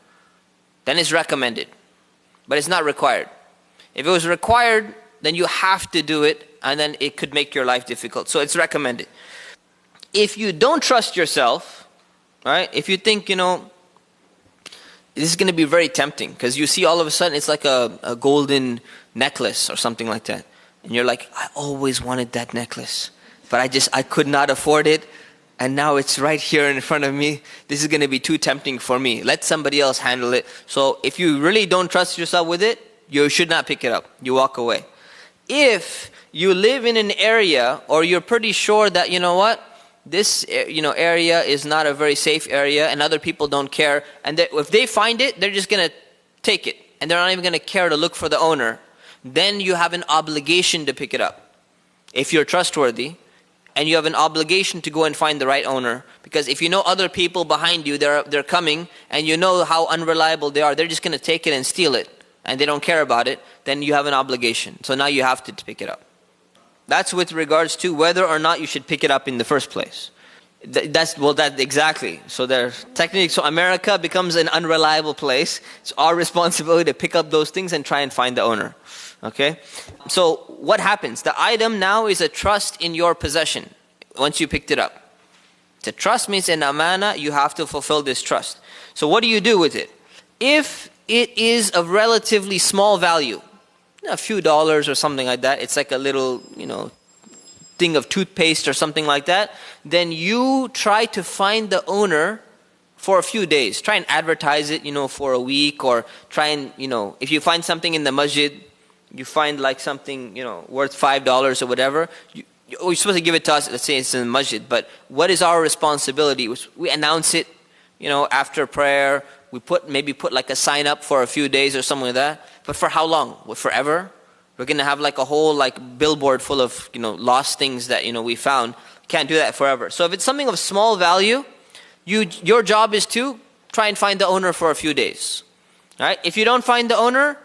Then it's recommended. But it's not required. If it was required, then you have to do it, and then it could make your life difficult. So it's recommended. If you don't trust yourself, right? If you think, this is going to be very tempting, because you see all of a sudden it's like a golden necklace or something like that. And you're like, I always wanted that necklace, but I could not afford it. And now it's right here in front of me. This is going to be too tempting for me. Let somebody else handle it. So if you really don't trust yourself with it, you should not pick it up. You walk away. If you live in an area, or you're pretty sure that, this area is not a very safe area and other people don't care, and if they find it, they're just going to take it. And they're not even going to care to look for the owner. Then you have an obligation to pick it up. If you're trustworthy, and you have an obligation to go and find the right owner. Because if you know other people behind you, they're coming, and you know how unreliable they are, they're just going to take it and steal it, and they don't care about it, then you have an obligation. So now you have to pick it up. That's with regards to whether or not you should pick it up in the first place. Exactly. So so America becomes an unreliable place. It's our responsibility to pick up those things and try and find the owner. Okay? So what happens? The item now is a trust in your possession. once you picked it up. The trust means an amana, you have to fulfill this trust. So what do you do with it? If it is of relatively small value, a few dollars or something like that, it's like a little, thing of toothpaste or something like that, then you try to find the owner for a few days. Try and advertise it, for a week, or try and, if you find something in the masjid, you find like something, worth $5 or whatever, you're supposed to give it to us. Let's say it's in the masjid, but what is our responsibility? We announce it, after prayer. We maybe put like a sign up for a few days or something like that. But for how long? Forever? We're going to have like a whole like billboard full of, lost things that, we found. Can't do that forever. So if it's something of small value, your job is to try and find the owner for a few days. All right? If you don't find the owner,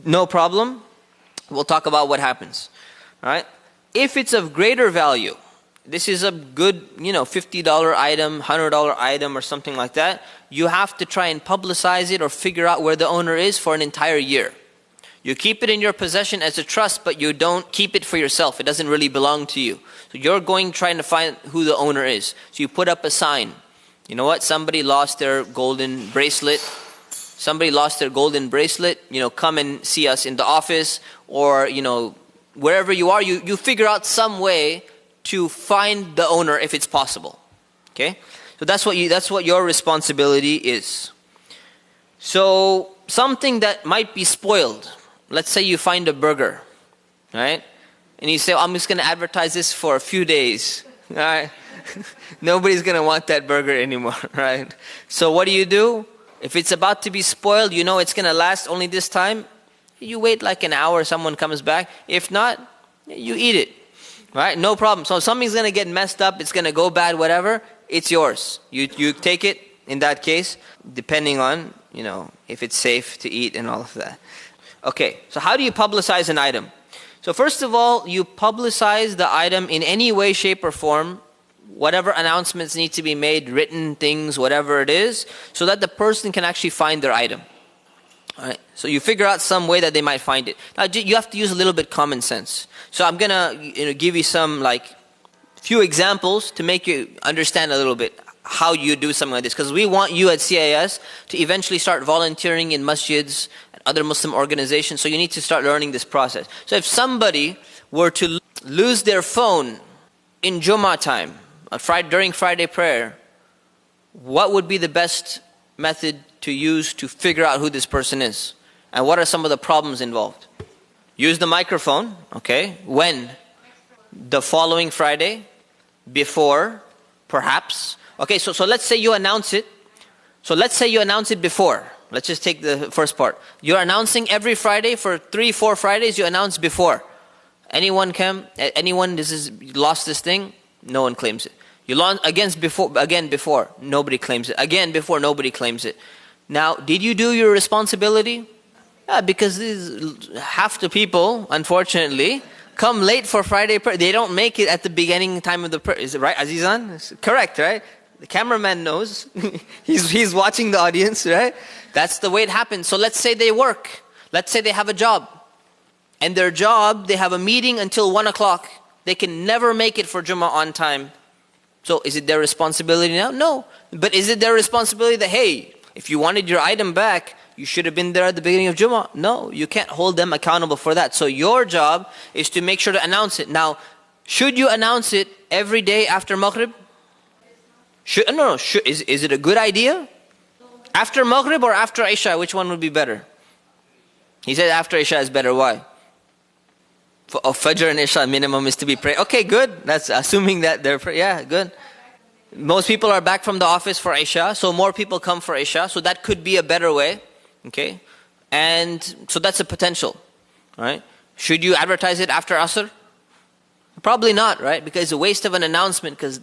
no problem. We'll talk about what happens. All right? If it's of greater value, this is a good, $50 item, $100 item or something like that, you have to try and publicize it or figure out where the owner is for an entire year. You keep it in your possession as a trust, but you don't keep it for yourself. It doesn't really belong to you. So you're trying to find who the owner is. So you put up a sign. You know what? Somebody lost their golden bracelet. Somebody lost their golden bracelet. Come and see us in the office, or, wherever you are, you figure out some way to find the owner if it's possible. Okay? So that's what your responsibility is. So something that might be spoiled. Let's say you find a burger, right? And you say, I'm just going to advertise this for a few days. All right? Nobody's going to want that burger anymore, right? So what do? If it's about to be spoiled, it's going to last only this time, you wait like an hour, someone comes back. If not, you eat it, right? No problem. So something's going to get messed up, it's going to go bad, whatever, it's yours. You take it in that case, depending on, if it's safe to eat and all of that. Okay, so how do you publicize an item? So first of all, you publicize the item in any way, shape, or form, whatever announcements need to be made, written things, whatever it is, so that the person can actually find their item. All right? So you figure out some way that they might find it. Now you have to use a little bit common sense. So I'm gonna give you some few examples to make you understand a little bit how you do something like this, because we want you at CIS to eventually start volunteering in masjids and other Muslim organizations. So you need to start learning this process. So if somebody were to lose their phone in Jummah time, during Friday prayer, what would be the best method to use to figure out who this person is? And what are some of the problems involved? Use the microphone, okay? When? The following Friday? Before? Perhaps? Okay, so let's say you announce it. So let's say you announce it before. Let's just take the first part. You're announcing every Friday for 3-4 Fridays, you announce before. Anyone lost this thing? No one claims it. You launch again before, nobody claims it. Again before, nobody claims it. Now, did you do your responsibility? Yeah, because half the people, unfortunately, come late for Friday prayer. They don't make it at the beginning time of the prayer. Is it right, Azizan? It's correct, right? The cameraman knows. he's watching the audience, right? That's the way it happens. So let's say they work. Let's say they have a job. And their job, they have a meeting until 1 o'clock. They can never make it for Jummah on time. So is it their responsibility now? No. But is it their responsibility that, hey, if you wanted your item back, you should have been there at the beginning of Jummah? No, you can't hold them accountable for that. So your job is to make sure to announce it. Now, should you announce it every day after Maghrib? Is it a good idea? After Maghrib or after Isha, which one would be better? He said after Isha is better. Why? Fajr and Isha minimum is to be prayed. Okay, good. That's assuming that they're good. Most people are back from the office for Isha, so more people come for Isha. So that could be a better way. Okay, and so that's a potential. Right? Should you advertise it after Asr? Probably not, right? Because it's a waste of an announcement, because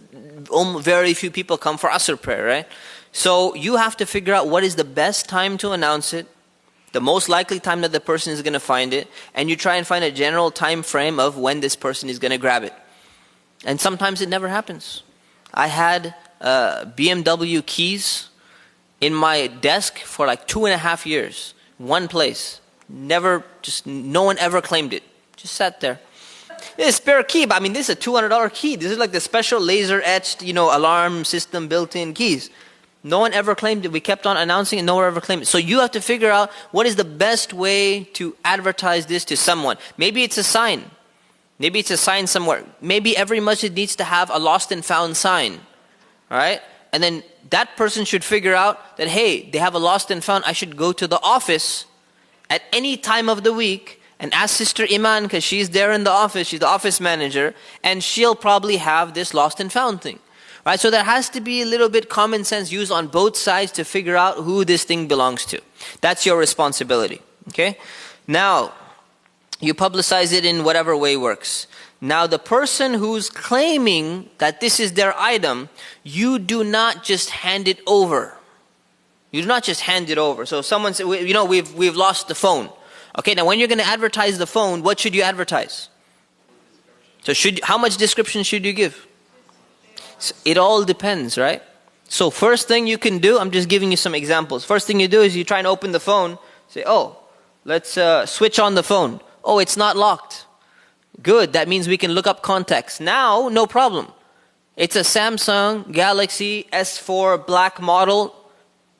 very few people come for Asr prayer, right? So you have to figure out what is the best time to announce it, the most likely time that the person is going to find it, and you try and find a general time frame of when this person is going to grab it. And sometimes it never happens. I had BMW keys in my desk for like 2.5 years. One place. No one ever claimed it. Just sat there. It's spare key, but I mean, this is a $200 key. This is like the special laser etched, alarm system built-in keys. No one ever claimed it. We kept on announcing it. No one ever claimed it. So you have to figure out what is the best way to advertise this to someone. Maybe it's a sign. Maybe it's a sign somewhere. Maybe every masjid needs to have a lost and found sign. All right? And then that person should figure out that, hey, they have a lost and found. I should go to the office at any time of the week and ask Sister Iman, because she's there in the office. She's the office manager. And she'll probably have this lost and found thing. Right, so there has to be a little bit common sense used on both sides to figure out who this thing belongs to. That's your responsibility. Okay? Now, you publicize it in whatever way works. Now, the person who's claiming that this is their item, you do not just hand it over. You do not just hand it over. So someone said, we've lost the phone. Okay, now when you're going to advertise the phone, what should you advertise? So how much description should you give? It all depends, right? So first thing you can do, I'm just giving you some examples. First thing you do is you try and open the phone. Say, let's switch on the phone. Oh, it's not locked. Good, that means we can look up contacts. Now, no problem. It's a Samsung Galaxy S4 black model.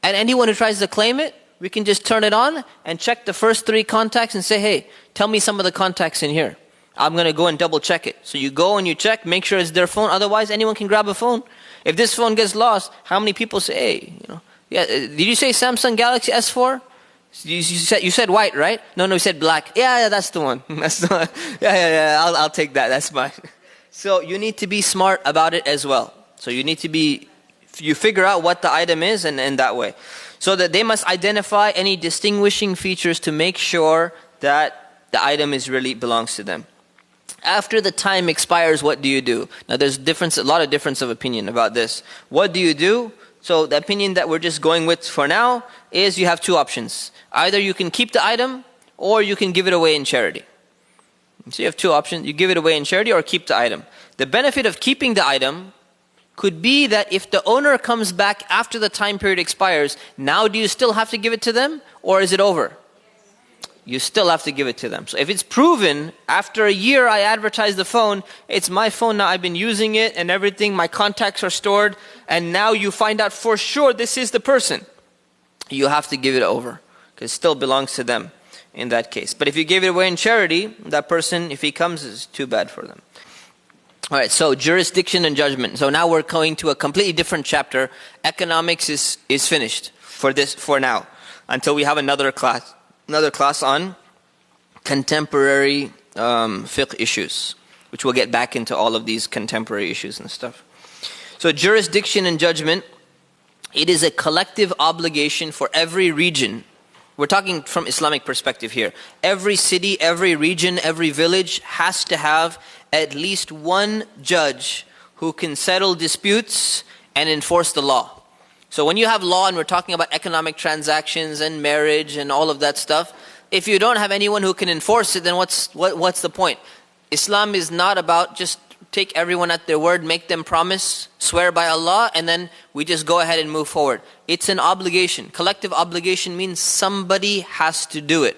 And anyone who tries to claim it, we can just turn it on and check the first 3 contacts and say, hey, tell me some of the contacts in here. I'm going to go and double check it. So you go and you check, make sure it's their phone. Otherwise, anyone can grab a phone. If this phone gets lost, how many people say, hey, did you say Samsung Galaxy S4? You said white, right? No, you said black. Yeah, that's the one. That's the one. Yeah, I'll take that. That's mine. So you need to be smart about it as well. So you figure out what the item is and that way. So that they must identify any distinguishing features to make sure that the item really belongs to them. After the time expires, what do you do? Now there's a lot of difference of opinion about this. What do you do? So the opinion that we're just going with for now is you have 2 options. Either you can keep the item or you can give it away in charity. So you have 2 options. You give it away in charity or keep the item. The benefit of keeping the item could be that if the owner comes back after the time period expires, now do you still have to give it to them or is it over? You still have to give it to them. So if it's proven, after a year I advertise the phone, it's my phone now, I've been using it and everything, my contacts are stored, and now you find out for sure this is the person, you have to give it over, because it still belongs to them in that case. But if you give it away in charity, that person, if he comes, is too bad for them. Alright, so jurisdiction and judgment. So now we're going to a completely different chapter. Economics is finished for now, until we have another class on contemporary fiqh issues, which we'll get back into all of these contemporary issues and stuff. So jurisdiction and judgment, it is a collective obligation for every region. We're talking from Islamic perspective here. Every city, every region, every village has to have at least one judge who can settle disputes and enforce the law. So when you have law and we're talking about economic transactions and marriage and all of that stuff, if you don't have anyone who can enforce it, then what's the point? Islam is not about just take everyone at their word, make them promise, swear by Allah, and then we just go ahead and move forward. It's an obligation. Collective obligation means somebody has to do it.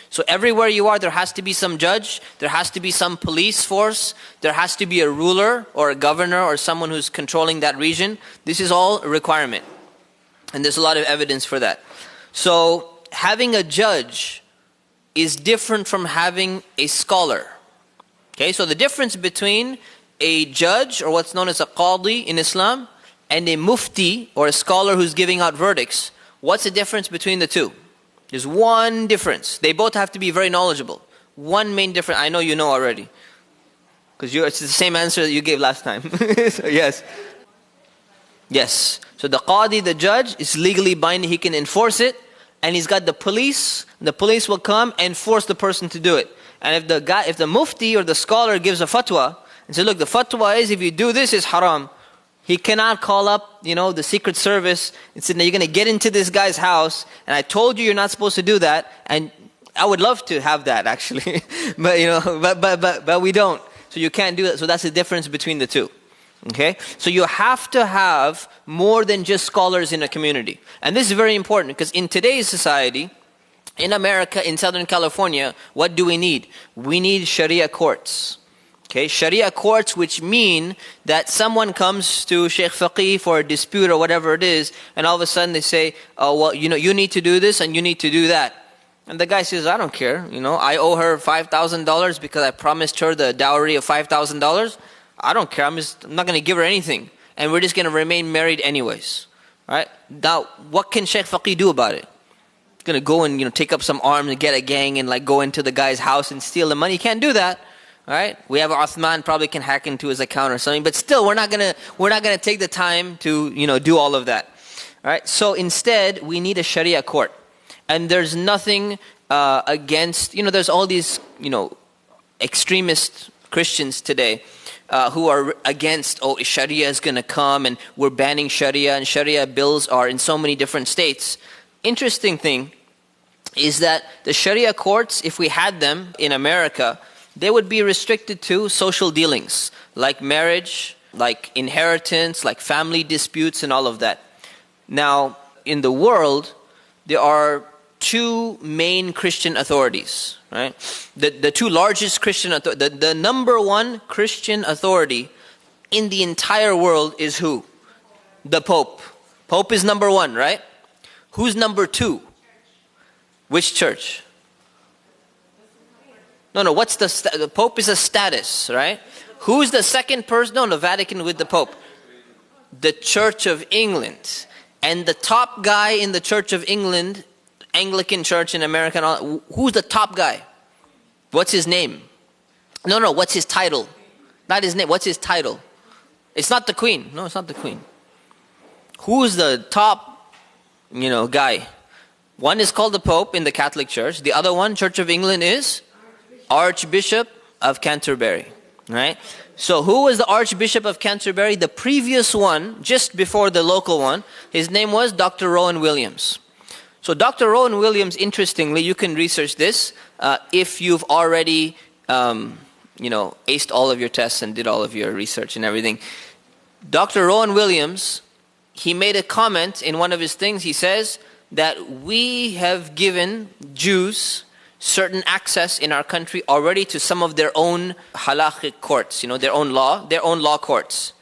So everywhere you are, there has to be some judge, there has to be some police force, there has to be a ruler or a governor or someone who's controlling that region. This is all a requirement. And there's a lot of evidence for that. So having a judge is different from having a scholar. Okay, so the difference between a judge, or what's known as a qadi in Islam, and a mufti, or a scholar who's giving out verdicts, what's the difference between the two? There's one difference. They both have to be very knowledgeable. One main difference, I know you know already, because it's the same answer that you gave last time. So yes. Yes. So the qadi, the judge, is legally binding. He can enforce it. And he's got the police. The police will come and force the person to do it. And if the mufti or the scholar gives a fatwa and says, look, the fatwa is if you do this, it's haram. He cannot call up, the Secret Service and say, now you're going to get into this guy's house, and I told you you're not supposed to do that. And I would love to have that actually, but we don't. So you can't do that. So that's the difference between the two. Okay, so you have to have more than just scholars in a community, and this is very important because in today's society, in America, in Southern California, what do we need? We need Sharia courts. Okay, Sharia courts, which mean that someone comes to Sheikh Faqih for a dispute or whatever it is, and all of a sudden they say, oh, well, you need to do this and you need to do that. And the guy says, I don't care, I owe her $5,000 because I promised her the dowry of $5,000. I don't care, I'm not going to give her anything. And we're just going to remain married anyways. Right? Now, what can Sheikh Faqih do about it? He's going to go and take up some arms and get a gang and go into the guy's house and steal the money. He can't do that. Right? We have Uthman probably can hack into his account or something, but still we're not gonna take the time to do all of that. Right? So instead we need a Sharia court. And there's nothing against there's all these extremist Christians today who are against Sharia is gonna come and we're banning Sharia, and Sharia bills are in so many different states. Interesting thing is that the Sharia courts, if we had them in America, they would be restricted to social dealings, like marriage, like inheritance, like family disputes and all of that. Now, in the world, there are two main Christian authorities, right? The two largest Christian the number one Christian authority in the entire world is who? The Pope. Pope is number one, right? Who's number two? Which church? No, what's the Pope is a status, right? Who's the second person? No, Vatican with the Pope. The Church of England. And the top guy in the Church of England, Anglican Church in America, who's the top guy? What's his name? No, what's his title? Not his name, what's his title? It's not the Queen. No, it's not the Queen. Who's the top, guy? One is called the Pope in the Catholic Church. The other one, Church of England, is Archbishop of Canterbury, right? So who was the Archbishop of Canterbury? The previous one, just before the local one, his name was Dr. Rowan Williams. So Dr. Rowan Williams, interestingly, you can research this if you've already, aced all of your tests and did all of your research and everything. Dr. Rowan Williams, he made a comment in one of his things. He says that we have given Jews certain access in our country already to some of their own halakhic courts, their own law courts.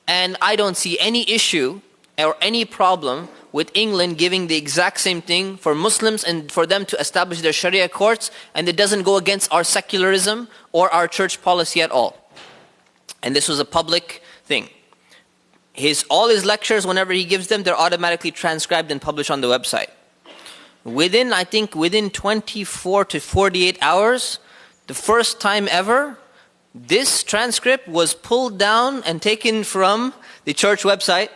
And I don't see any issue or any problem with England giving the exact same thing for Muslims and for them to establish their Sharia courts, and it doesn't go against our secularism or our church policy at all. And this was a public thing. All his lectures, whenever he gives them, they're automatically transcribed and published on the website. Within 24 to 48 hours, the first time ever, this transcript was pulled down and taken from the church website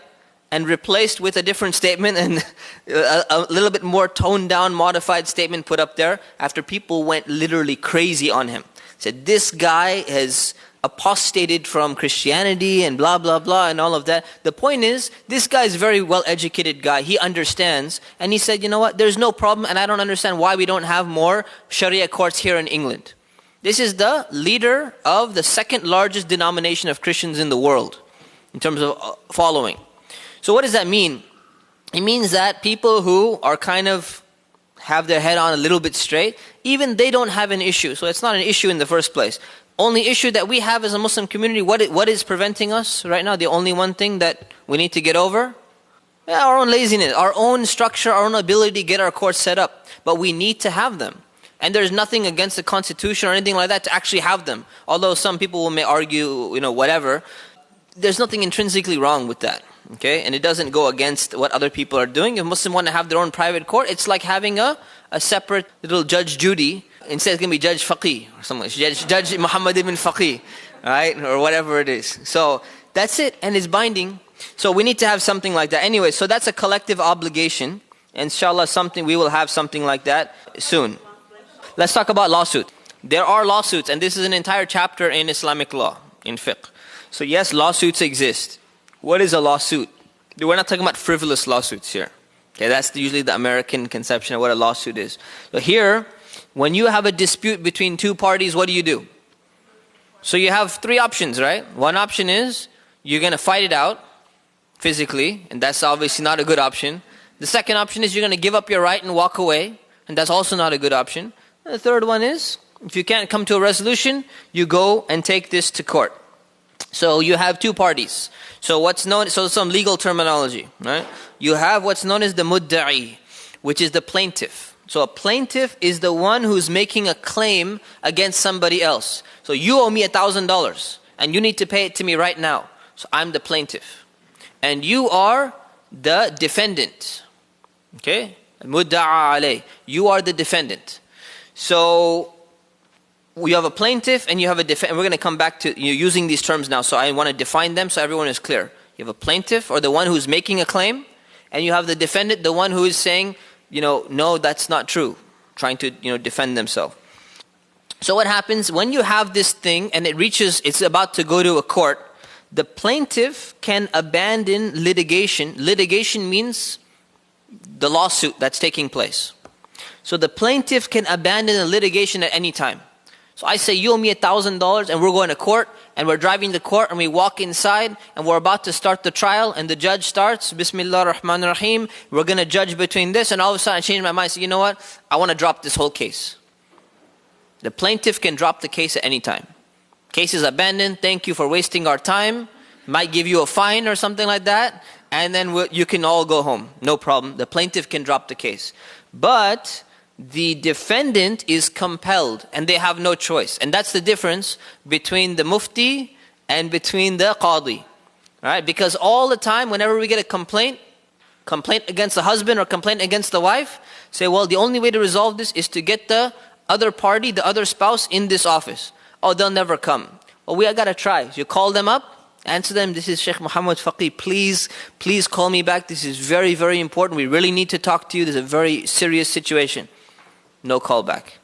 and replaced with a different statement and a little bit more toned down, modified statement put up there after people went literally crazy on him. Said, this guy has apostated from Christianity and blah, blah, blah and all of that. The point is, this guy is a very well-educated guy. He understands. And he said, you know what, there's no problem and I don't understand why we don't have more Sharia courts here in England. This is the leader of the second largest denomination of Christians in the world in terms of following. So what does that mean? It means that people who are kind of have their head on a little bit straight, even they don't have an issue. So it's not an issue in the first place. Only issue that we have as a Muslim community, what is preventing us right now? The only one thing that we need to get over? Yeah, our own laziness, our own structure, our own ability to get our courts set up. But we need to have them. And there's nothing against the constitution or anything like that to actually have them. Although some people may argue, whatever. There's nothing intrinsically wrong with that. Okay? And it doesn't go against what other people are doing. If Muslims want to have their own private court, it's like having a separate little Judge Judy. Instead it's going to be Judge Faqih or something. Judge Muhammad ibn Faqih, right? Or whatever it is. So that's it, and it's binding. So we need to have something like that. Anyway, so that's a collective obligation. Inshallah, we will have something like that soon. Let's talk about lawsuit. There are lawsuits, and this is an entire chapter in Islamic law, in fiqh. So yes, lawsuits exist. What is a lawsuit? We're not talking about frivolous lawsuits here. Okay, that's usually the American conception of what a lawsuit is. So here, when you have a dispute between two parties, what do? So you have three options, right? One option is you're going to fight it out physically, and that's obviously not a good option. The second option is you're going to give up your right and walk away, and that's also not a good option. And the third one is If you can't come to a resolution, you go and take this to court. So you have two parties. So some legal terminology, right? You have what's known as the mudda'i, which is the plaintiff. So a plaintiff is the one who's making a claim against somebody else. So you owe me $1,000 and you need to pay it to me right now. So I'm the plaintiff. And you are the defendant. Okay? Mudda'a alayh. You are the defendant. So you have a plaintiff and you have a defendant. We're going to come back to using these terms now. So I want to define them so everyone is clear. You have a plaintiff, or the one who's making a claim, and you have the defendant, the one who is saying, no, that's not true, trying to defend themselves. So what happens when you have this thing and it's about to go to a court? The plaintiff can abandon litigation. Litigation means the lawsuit that's taking place. So the plaintiff can abandon the litigation at any time. So I say, you owe me $1,000 and we're going to court, and we're driving to court and we walk inside and we're about to start the trial, and the judge starts, Bismillah ar-Rahman ar-Rahim, we're going to judge between this, and all of a sudden I change my mind, say, you know what, I want to drop this whole case. The plaintiff can drop the case at any time. Case is abandoned, thank you for wasting our time, might give you a fine or something like that, and then you can all go home, no problem. The plaintiff can drop the case. But the defendant is compelled, and they have no choice. And that's the difference between the mufti and between the qadi. Right? Because all the time, whenever we get a complaint against the husband or complaint against the wife, say, well, the only way to resolve this is to get the other party, the other spouse in this office. Oh, they'll never come. Well, we got to try. So you call them up, answer them, this is Sheikh Muhammad Faqih, please call me back. This is very, very important. We really need to talk to you. This is a very serious situation. No call back.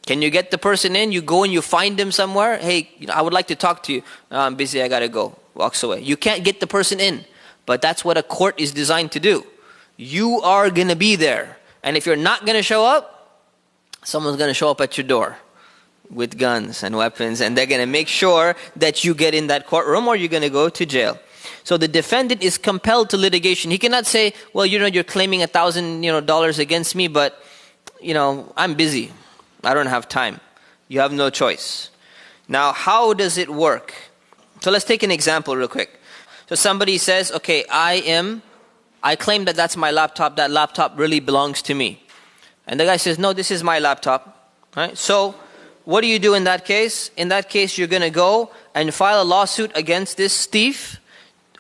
Can you get the person in? You go and you find them somewhere. Hey, I would like to talk to you. No, I'm busy, I got to go. Walks away. You can't get the person in. But that's what a court is designed to do. You are going to be there. And if you're not going to show up, someone's going to show up at your door with guns and weapons, and they're going to make sure that you get in that courtroom, or you're going to go to jail. So the defendant is compelled to litigation. He cannot say, well, you're claiming $1,000 against me, but I'm busy. I don't have time. You have no choice. Now, how does it work? So let's take an example real quick. So somebody says, okay, I claim that that's my laptop. That laptop really belongs to me. And the guy says, no, this is my laptop. Right? So what do you do in that case? In that case, you're going to go and file a lawsuit against this thief,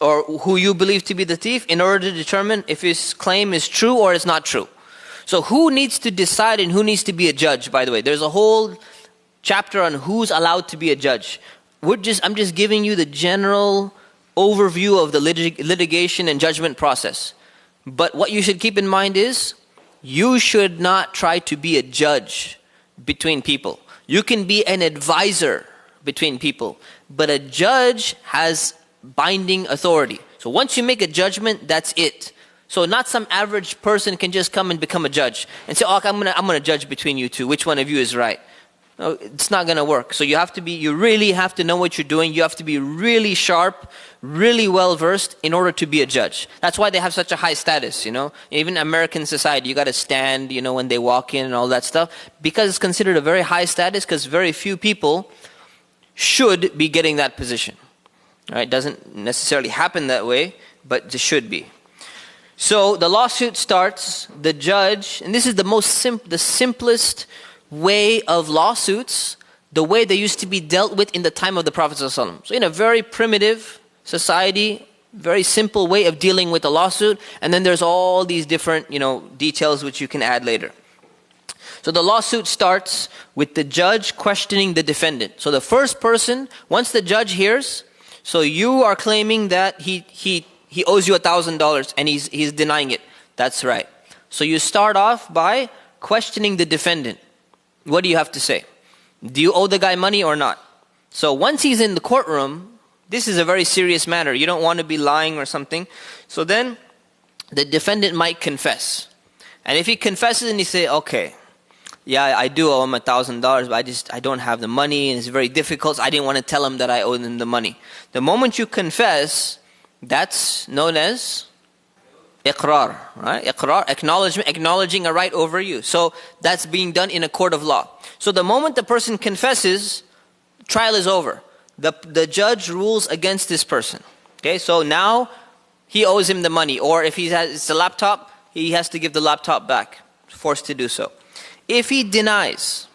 or who you believe to be the thief, in order to determine if his claim is true or it's not true. So who needs to decide and who needs to be a judge, by the way? There's a whole chapter on who's allowed to be a judge. I'm just giving you the general overview of the litigation and judgment process. But what you should keep in mind is, you should not try to be a judge between people. You can be an advisor between people, but a judge has binding authority. So once you make a judgment, that's it. So not some average person can just come and become a judge and say, oh, I'm gonna judge between you two. Which one of you is right? No, it's not gonna work. So you really have to know what you're doing. You have to be really sharp, really well versed in order to be a judge. That's why they have such a high status, Even American society, you gotta stand, when they walk in and all that stuff. Because it's considered a very high status, because very few people should be getting that position. Right? It doesn't necessarily happen that way, but it should be. So the lawsuit starts, the judge, and this is the simplest way of lawsuits, the way they used to be dealt with in the time of the Prophet ﷺ. So in a very primitive society, very simple way of dealing with a lawsuit, and then there's all these different, details which you can add later. So the lawsuit starts with the judge questioning the defendant. So the first person, once the judge hears, so you are claiming that he owes you $1,000 and he's denying it. That's right. So you start off by questioning the defendant. What do you have to say? Do you owe the guy money or not? So once he's in the courtroom, this is a very serious matter. You don't want to be lying or something. So then the defendant might confess. And if he confesses and he say, okay, yeah, I do owe him $1,000, but I don't have the money and it's very difficult. So I didn't want to tell him that I owe him the money. The moment you confess, that's known as Iqrar, right? Iqrar, acknowledgement, acknowledging a right over you. So that's being done in a court of law. So the moment the person confesses, trial is over. The judge rules against this person. Okay, so now he owes him the money, or if it's a laptop, he has to give the laptop back, forced to do so. If he denies,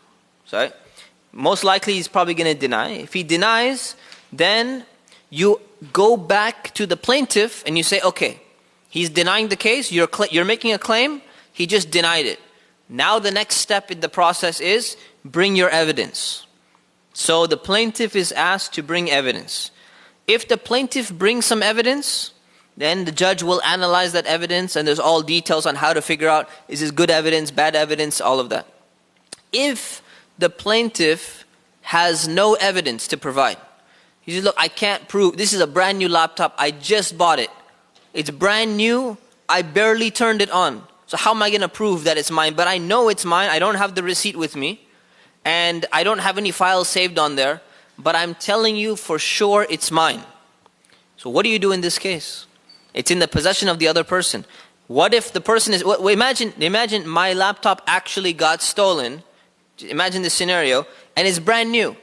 most likely he's probably going to deny. If he denies, then you go back to the plaintiff and you say, okay, he's denying the case, you're making a claim, he just denied it. Now the next step in the process is bring your evidence. So the plaintiff is asked to bring evidence. If the plaintiff brings some evidence, then the judge will analyze that evidence, and there's all details on how to figure out, is this good evidence, bad evidence, all of that. If the plaintiff has no evidence to provide, he says, look, I can't prove, this is a brand new laptop, I just bought it. It's brand new, I barely turned it on. So how am I going to prove that it's mine? But I know it's mine, I don't have the receipt with me, and I don't have any files saved on there, but I'm telling you for sure it's mine. So what do you do in this case? It's in the possession of the other person. What if the person is, imagine my laptop actually got stolen. Imagine this scenario, and it's brand new.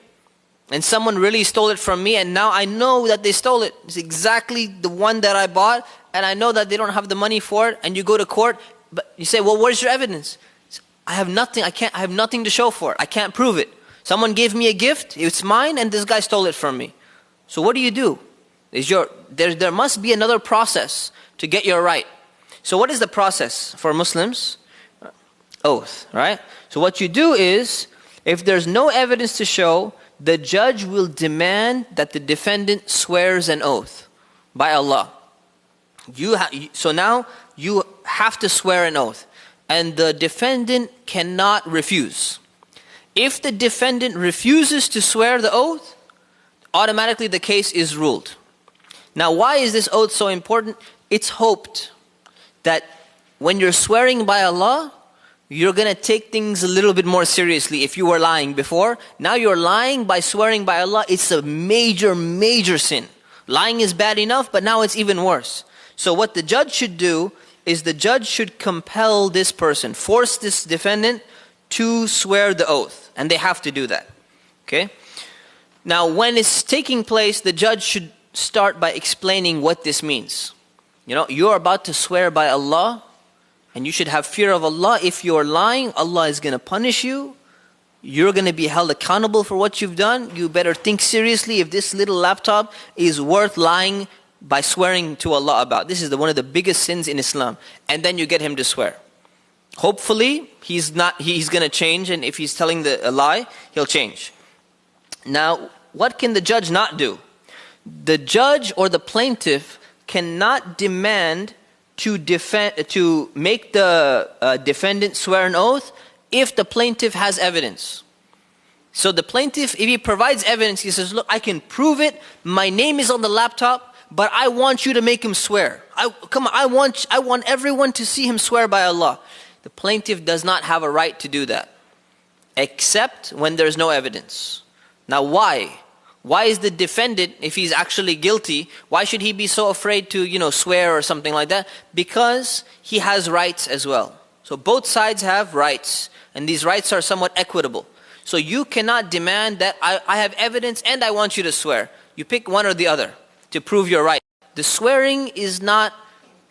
And someone really stole it from me, and now I know that they stole it. It's exactly the one that I bought, and I know that they don't have the money for it, and you go to court, but you say, well, where's your evidence? I have nothing, I have nothing to show for it. I can't prove it. Someone gave me a gift, it's mine, and this guy stole it from me. So what do? There must be another process to get your right. So what is the process for Muslims? Oath, right? So what you do is, if there's no evidence to show, the judge will demand that the defendant swears an oath by Allah. So now you have to swear an oath, and the defendant cannot refuse. If the defendant refuses to swear the oath, automatically the case is ruled. Now, why is this oath so important? It's hoped that when you're swearing by Allah, you're going to take things a little bit more seriously. If you were lying before, now you're lying by swearing by Allah. It's a major, major sin. Lying is bad enough, but now it's even worse. So what the judge should do is the judge should compel this person, force this defendant to swear the oath. And they have to do that. Okay? Now, when it's taking place, the judge should start by explaining what this means. You know, you're about to swear by Allah, and you should have fear of Allah. If you're lying, Allah is going to punish you. You're going to be held accountable for what you've done. You better think seriously if this little laptop is worth lying by swearing to Allah about. This is one of the biggest sins in Islam. And then you get him to swear. Hopefully, he's going to change, and if he's telling a lie, he'll change. Now, what can the judge not do? The judge or the plaintiff cannot demand to make the defendant swear an oath if the plaintiff has evidence. So the plaintiff, if he provides evidence, he says, look, I can prove it, my name is on the laptop, but I want you to make him swear. I want everyone to see him swear by Allah. The plaintiff does not have a right to do that, except when there's no evidence. Now why? Why is the defendant, if he's actually guilty, why should he be so afraid to, swear or something like that? Because he has rights as well. So both sides have rights, and these rights are somewhat equitable. So you cannot demand that I have evidence and I want you to swear. You pick one or the other to prove your right. The swearing is not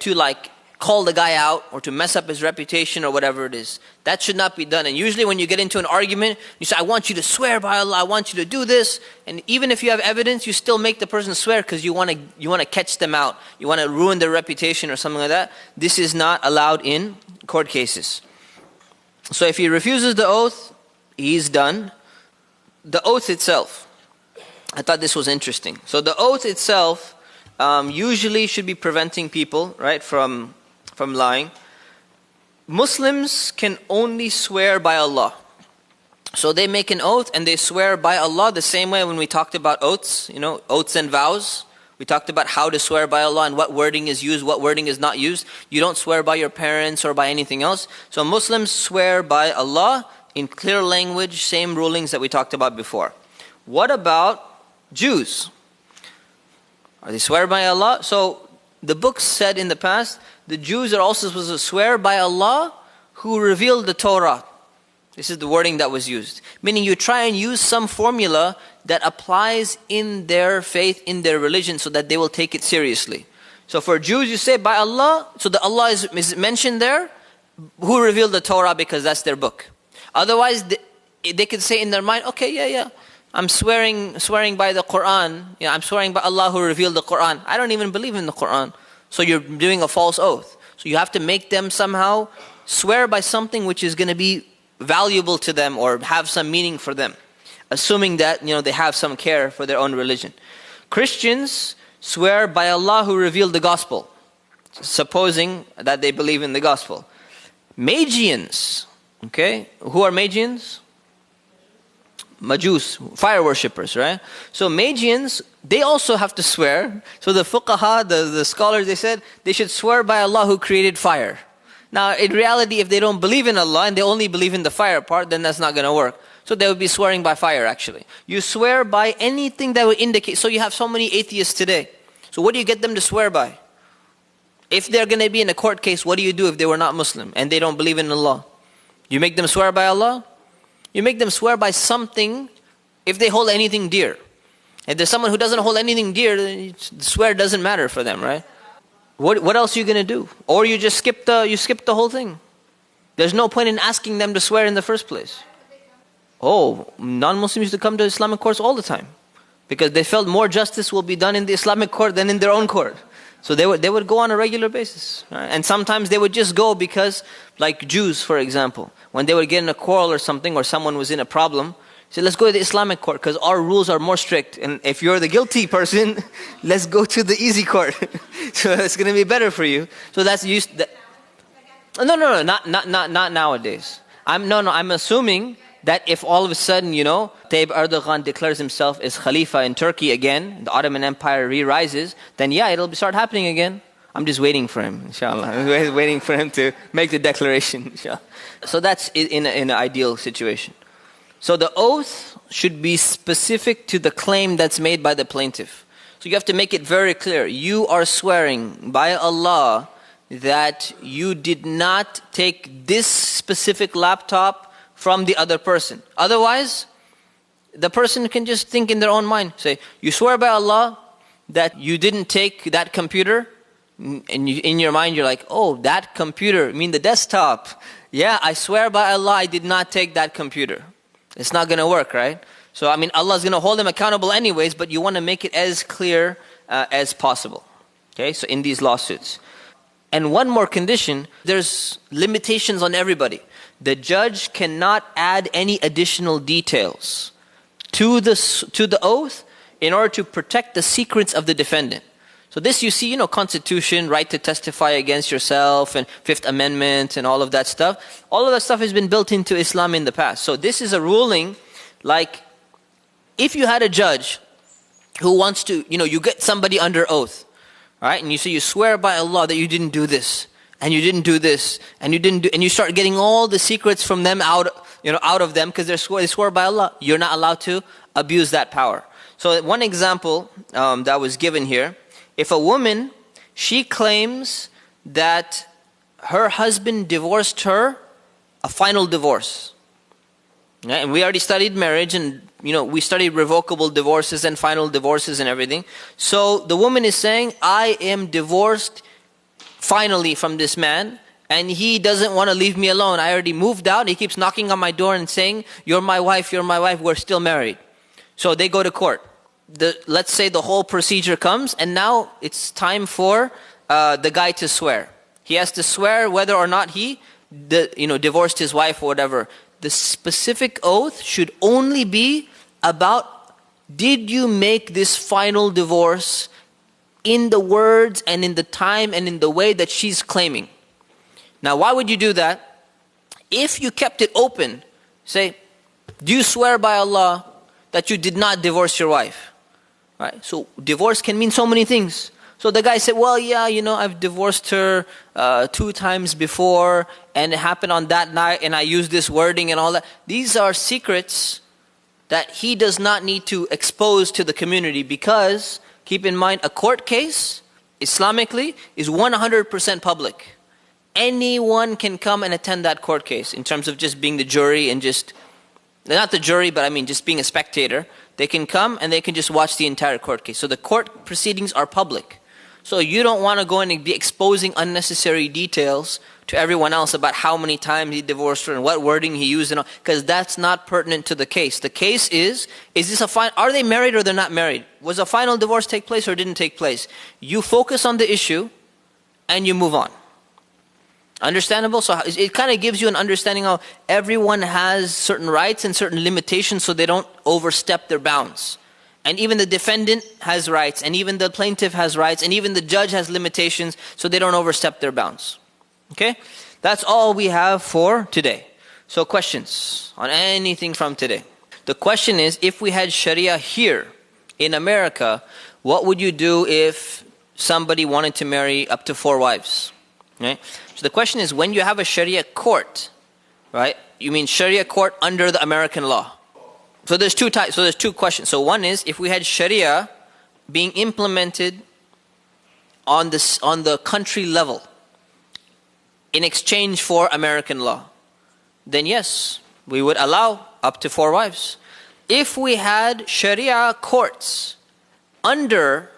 to call the guy out or to mess up his reputation or whatever it is. That should not be done. And usually when you get into an argument, you say, I want you to swear by Allah, I want you to do this. And even if you have evidence, you still make the person swear because you want to catch them out. You want to ruin their reputation or something like that. This is not allowed in court cases. So if he refuses the oath, he's done. The oath itself, I thought this was interesting. So the oath itself usually should be preventing people, right, from lying. Muslims can only swear by Allah. So they make an oath and they swear by Allah the same way when we talked about oaths, oaths and vows. We talked about how to swear by Allah and what wording is used, what wording is not used. You don't swear by your parents or by anything else. So Muslims swear by Allah in clear language, same rulings that we talked about before. What about Jews? Are they swear by Allah? So the books said in the past the Jews are also supposed to swear by Allah who revealed the Torah. This is the wording that was used. Meaning you try and use some formula that applies in their faith, in their religion, so that they will take it seriously. So for Jews, you say by Allah, so the Allah is mentioned there, who revealed the Torah, because that's their book. Otherwise, they could say in their mind, okay, yeah, I'm swearing by the Quran. Yeah, I'm swearing by Allah who revealed the Quran. I don't even believe in the Quran. So you're doing a false oath. So you have to make them somehow swear by something which is going to be valuable to them or have some meaning for them, assuming that they have some care for their own religion. Christians swear by Allah who revealed the gospel, supposing that they believe in the gospel. Magians, okay, who are Magians? Majus, fire worshippers, right? So Magians, they also have to swear. So the fuqaha, the scholars, they said they should swear by Allah who created fire. Now, in reality, if they don't believe in Allah and they only believe in the fire part, then that's not going to work. So they would be swearing by fire, actually. You swear by anything that would indicate. So you have so many atheists today. So what do you get them to swear by? If they're going to be in a court case, what do you do if they were not Muslim and they don't believe in Allah? You make them swear by Allah? You make them swear by something if they hold anything dear. If there's someone who doesn't hold anything dear, then swear doesn't matter for them, right? What else are you going to do? Or you just skip the whole thing. There's no point in asking them to swear in the first place. Oh, non-Muslims used to come to Islamic courts all the time because they felt more justice will be done in the Islamic court than in their own court. So they would go on a regular basis. Right? And sometimes they would just go because, like Jews, for example, when they would get in a quarrel or something, or someone was in a problem, say, let's go to the Islamic court because our rules are more strict. And if you're the guilty person, let's go to the easy court. So it's going to be better for you. So that's used. No, not nowadays. I'm assuming that if all of a sudden, Tayyip Erdogan declares himself as Khalifa in Turkey again, the Ottoman Empire re-rises, then yeah, it'll start happening again. I'm just waiting for him, inshallah. I'm waiting for him to make the declaration, inshallah. So that's in an ideal situation. So the oath should be specific to the claim that's made by the plaintiff. So you have to make it very clear. You are swearing by Allah that you did not take this specific laptop from the other person. Otherwise, the person can just think in their own mind. Say, you swear by Allah that you didn't take that computer. And in your mind, you're like, oh, that computer, the desktop. Yeah, I swear by Allah, I did not take that computer. It's not going to work, right? So, Allah's going to hold them accountable anyways, but you want to make it as clear as possible. Okay, so in these lawsuits. And one more condition, there's limitations on everybody. The judge cannot add any additional details to the oath in order to protect the secrets of the defendant. So this you see, Constitution, right to testify against yourself, and Fifth Amendment, and all of that stuff. All of that stuff has been built into Islam in the past. So this is a ruling, like, if you had a judge who wants to, you get somebody under oath, right? And you say, you swear by Allah that you didn't do this, and you didn't do this, and you didn't do, and you start getting all the secrets from them out of them because they swore by Allah. You're not allowed to abuse that power. So one example that was given here, if a woman, she claims that her husband divorced her, a final divorce. Yeah, and we already studied marriage, and we studied revocable divorces and final divorces and everything. So the woman is saying, I am divorced finally from this man, and he doesn't want to leave me alone. I already moved out. He keeps knocking on my door and saying, you're my wife, we're still married. So they go to court. Let's say the whole procedure comes, and now it's time for the guy to swear. He has to swear whether or not he divorced his wife or whatever. The specific oath should only be about, did you make this final divorce in the words and in the time and in the way that she's claiming? Now, why would you do that? If you kept it open, say, do you swear by Allah that you did not divorce your wife? Right? So divorce can mean so many things. So the guy said, well, yeah, I've divorced her 2 times before, and it happened on that night, and I used this wording and all that. These are secrets that he does not need to expose to the community because, keep in mind, a court case Islamically, is 100% public. Anyone can come and attend that court case in terms of just being the jury and just, not the jury, but I mean just being a spectator. They can come and they can just watch the entire court case. So the court proceedings are public. So you don't want to go in and be exposing unnecessary details to everyone else about how many times he divorced her and what wording he used, and all, because that's not pertinent to the case. The case is this a final, are they married or they're not married? Was a final divorce take place or didn't take place? You focus on the issue and you move on. Understandable? So it kind of gives you an understanding of everyone has certain rights and certain limitations so they don't overstep their bounds. And even the defendant has rights, and even the plaintiff has rights, and even the judge has limitations so they don't overstep their bounds. Okay? That's all we have for today. So questions on anything from today. The question is, if we had Sharia here in America, what would you do if somebody wanted to marry up to 4 wives? Right? So the question is, when you have a Sharia court, right? You mean Sharia court under the American law. So there's two types. So there's two questions. So one is, if we had Sharia being implemented on the country level in exchange for American law, then yes, we would allow up to 4 wives. If we had Sharia courts under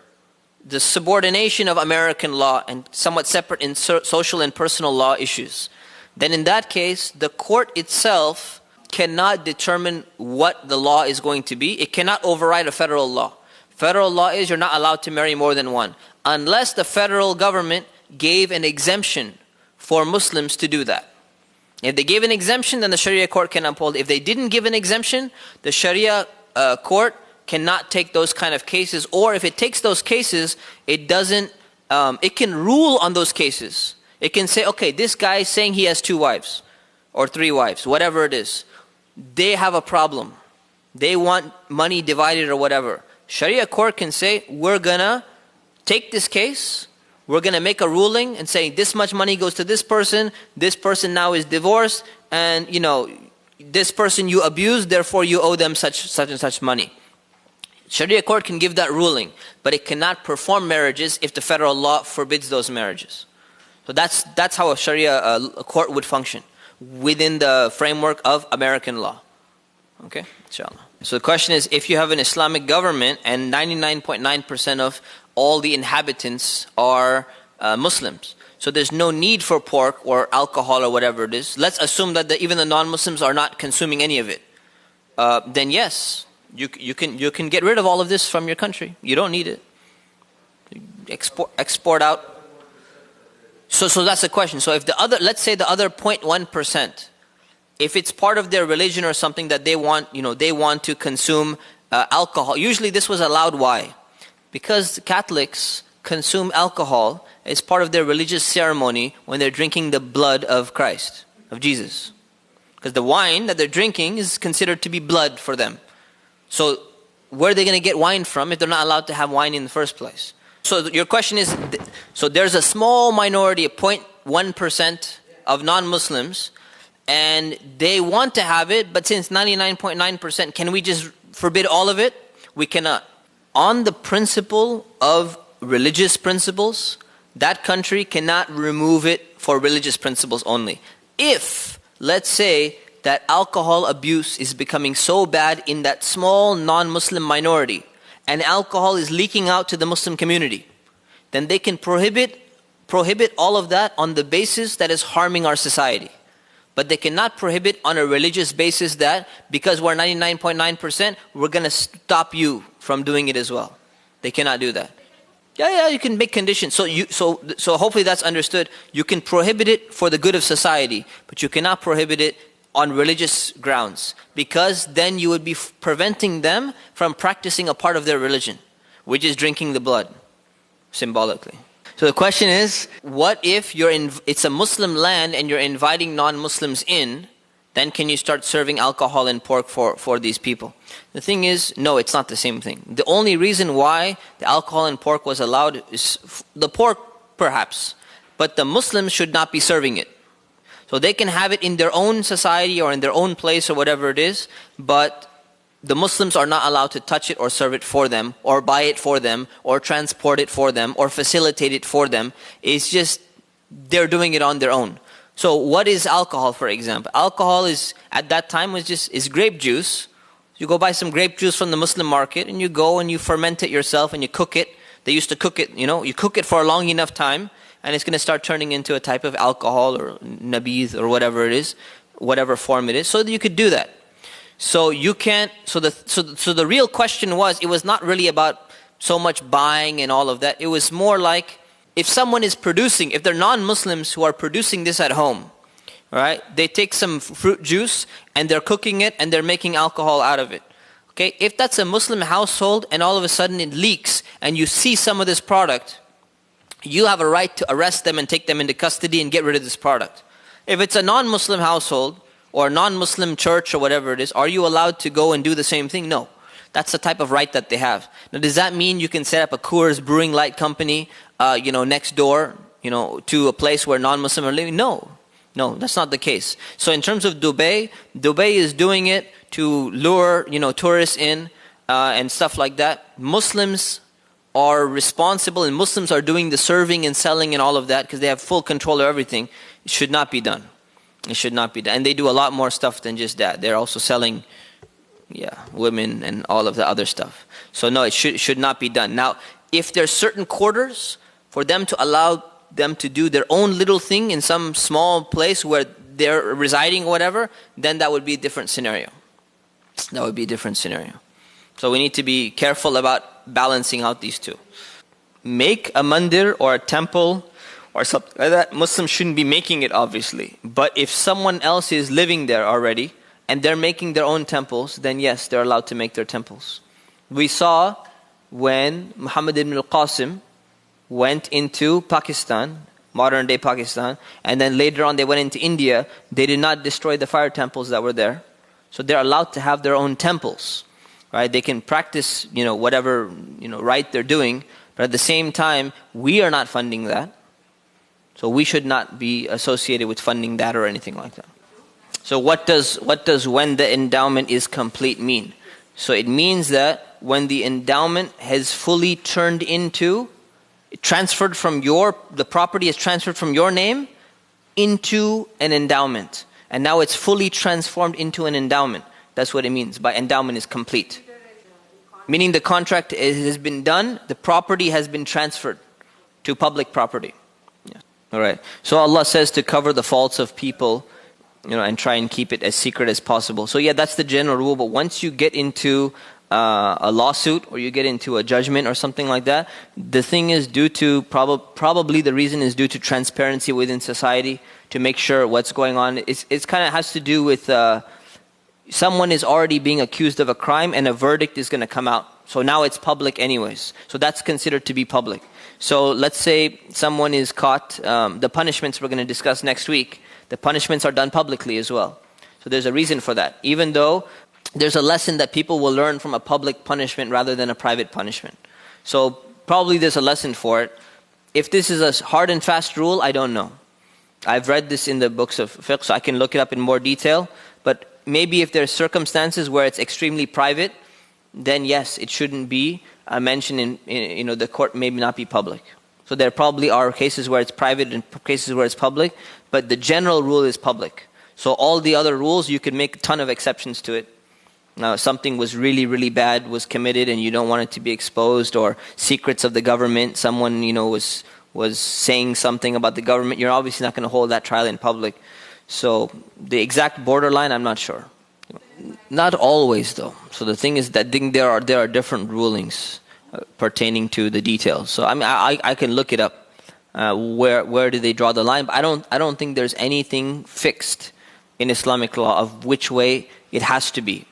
the subordination of American law and somewhat separate in social and personal law issues, then in that case, the court itself cannot determine what the law is going to be. It cannot override a federal law. Federal law is you're not allowed to marry more than one, unless the federal government gave an exemption for Muslims to do that. If they gave an exemption, then the Sharia court can uphold. If they didn't give an exemption, the Sharia court cannot take those kind of cases, or if it takes those cases, it doesn't, it can rule on those cases. It can say, okay, this guy is saying he has 2 wives or 3 wives, whatever it is. They have a problem. They want money divided or whatever. Sharia court can say, we're gonna take this case, we're gonna make a ruling and say this much money goes to this person now is divorced, and you know, this person you abused, therefore you owe them such and such money. Sharia court can give that ruling, but it cannot perform marriages if the federal law forbids those marriages. So that's how a Sharia court would function within the framework of American law. Okay, inshallah. So the question is, if you have an Islamic government and 99.9% of all the inhabitants are Muslims, so there's no need for pork or alcohol or whatever it is. Let's assume that even the non-Muslims are not consuming any of it. Then yes, you can get rid of all of this from your country. You don't need it. Export out. So that's the question. So if let's say the other 0.1%, if it's part of their religion or something that they want, they want to consume alcohol. Usually this was allowed. Why? Because Catholics consume alcohol as part of their religious ceremony when they're drinking the blood of Christ, of Jesus. Because the wine that they're drinking is considered to be blood for them. So where are they going to get wine from if they're not allowed to have wine in the first place? So your question is, so there's a small minority, 0.1% of non-Muslims, and they want to have it, but since 99.9%, can we just forbid all of it? We cannot. On the principle of religious principles, that country cannot remove it for religious principles only. If, let's say, that alcohol abuse is becoming so bad in that small non-Muslim minority, and alcohol is leaking out to the Muslim community, then they can prohibit all of that on the basis that is harming our society. But they cannot prohibit on a religious basis that because we're 99.9%, we're going to stop you from doing it as well. They cannot do that. Yeah, you can make conditions. So hopefully that's understood. You can prohibit it for the good of society, but you cannot prohibit it on religious grounds, because then you would be preventing them from practicing a part of their religion, which is drinking the blood, symbolically. So the question is, what if it's a Muslim land and you're inviting non-Muslims in, then can you start serving alcohol and pork for these people? The thing is, no, it's not the same thing. The only reason why the alcohol and pork was allowed is the pork, perhaps, but the Muslims should not be serving it. So they can have it in their own society or in their own place or whatever it is, but the Muslims are not allowed to touch it or serve it for them, or buy it for them, or transport it for them, or facilitate it for them. It's just they're doing it on their own. So what is alcohol, for example? Alcohol is, at that time, is grape juice. You go buy some grape juice from the Muslim market, and you go and you ferment it yourself and you cook it. They used to cook it, you cook it for a long enough time, and it's going to start turning into a type of alcohol or nabidh or whatever it is, whatever form it is, so that you could do that. So you can't. So the real question was, it was not really about so much buying and all of that. It was more like, if someone is producing, if they're non-Muslims who are producing this at home, right? They take some fruit juice and they're cooking it and they're making alcohol out of it. Okay, if that's a Muslim household and all of a sudden it leaks and you see some of this product, you have a right to arrest them and take them into custody and get rid of this product. If it's a non-Muslim household or a non-Muslim church or whatever it is, are you allowed to go and do the same thing? No. That's the type of right that they have. Now, does that mean you can set up a Coors Brewing Light company, next door, to a place where non-Muslim are living? No, that's not the case. So in terms of Dubai is doing it to lure, tourists in and stuff like that. Muslims are responsible, and Muslims are doing the serving and selling and all of that because they have full control of everything. It should not be done. It should not be done. And they do a lot more stuff than just that. They're also selling, women and all of the other stuff. So no, it should not be done. Now, if there's certain quarters for them to allow them to do their own little thing in some small place where they're residing or whatever, then that would be a different scenario. That would be a different scenario. So we need to be careful about balancing out these two. Make a mandir or a temple or something like that. Muslims shouldn't be making it, obviously. But if someone else is living there already and they're making their own temples, then yes, they're allowed to make their temples. We saw when Muhammad ibn al-Qasim went into Pakistan, modern day Pakistan, and then later on they went into India, they did not destroy the fire temples that were there. So they're allowed to have their own temples, right? They can practice, whatever, right they're doing, but at the same time, we are not funding that. So we should not be associated with funding that or anything like that. So what does when the endowment is complete mean? So it means that when the endowment has fully turned into, the property is transferred from your name into an endowment. And now it's fully transformed into an endowment. That's what it means by endowment is complete. Meaning the contract has been done, the property has been transferred to public property. Yeah. All right. So Allah says to cover the faults of people, and try and keep it as secret as possible. So yeah, that's the general rule. But once you get into a lawsuit or you get into a judgment or something like that, the thing is due to probably the reason is due to transparency within society to make sure what's going on. It's kind of has to do with someone is already being accused of a crime and a verdict is going to come out. So now it's public anyways. So that's considered to be public. So let's say someone is caught. The punishments we're going to discuss next week, the punishments are done publicly as well. So there's a reason for that. Even though there's a lesson that people will learn from a public punishment rather than a private punishment. So probably there's a lesson for it. If this is a hard and fast rule, I don't know. I've read this in the books of fiqh, so I can look it up in more detail. But maybe if there's circumstances where it's extremely private, then yes, it shouldn't be mentioned in the court, maybe not be public. So there probably are cases where it's private and cases where it's public, but the general rule is public. So all the other rules, you can make a ton of exceptions to it. Now, something was really, really bad was committed and you don't want it to be exposed, or secrets of the government, someone, was saying something about the government, you're obviously not going to hold that trial in public. So the exact borderline, I'm not sure. Not always, though. So the thing is that there are different rulings pertaining to the details. So I mean, I can look it up. Where do they draw the line? But I don't think there's anything fixed in Islamic law of which way it has to be.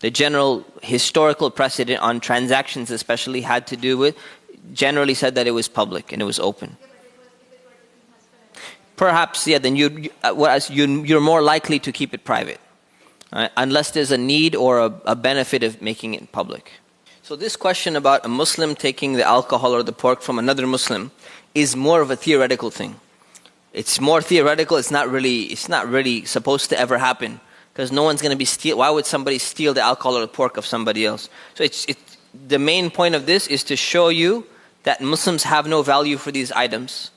The general historical precedent on transactions especially had to do with, generally said that it was public and it was open. Perhaps, yeah, then you're more likely to keep it private. Right? Unless there's a need or a benefit of making it public. So this question about a Muslim taking the alcohol or the pork from another Muslim is more of a theoretical thing. It's more theoretical. It's not really supposed to ever happen. Because no one's going to be why would somebody steal the alcohol or the pork of somebody else? So the main point of this is to show you that Muslims have no value for these items.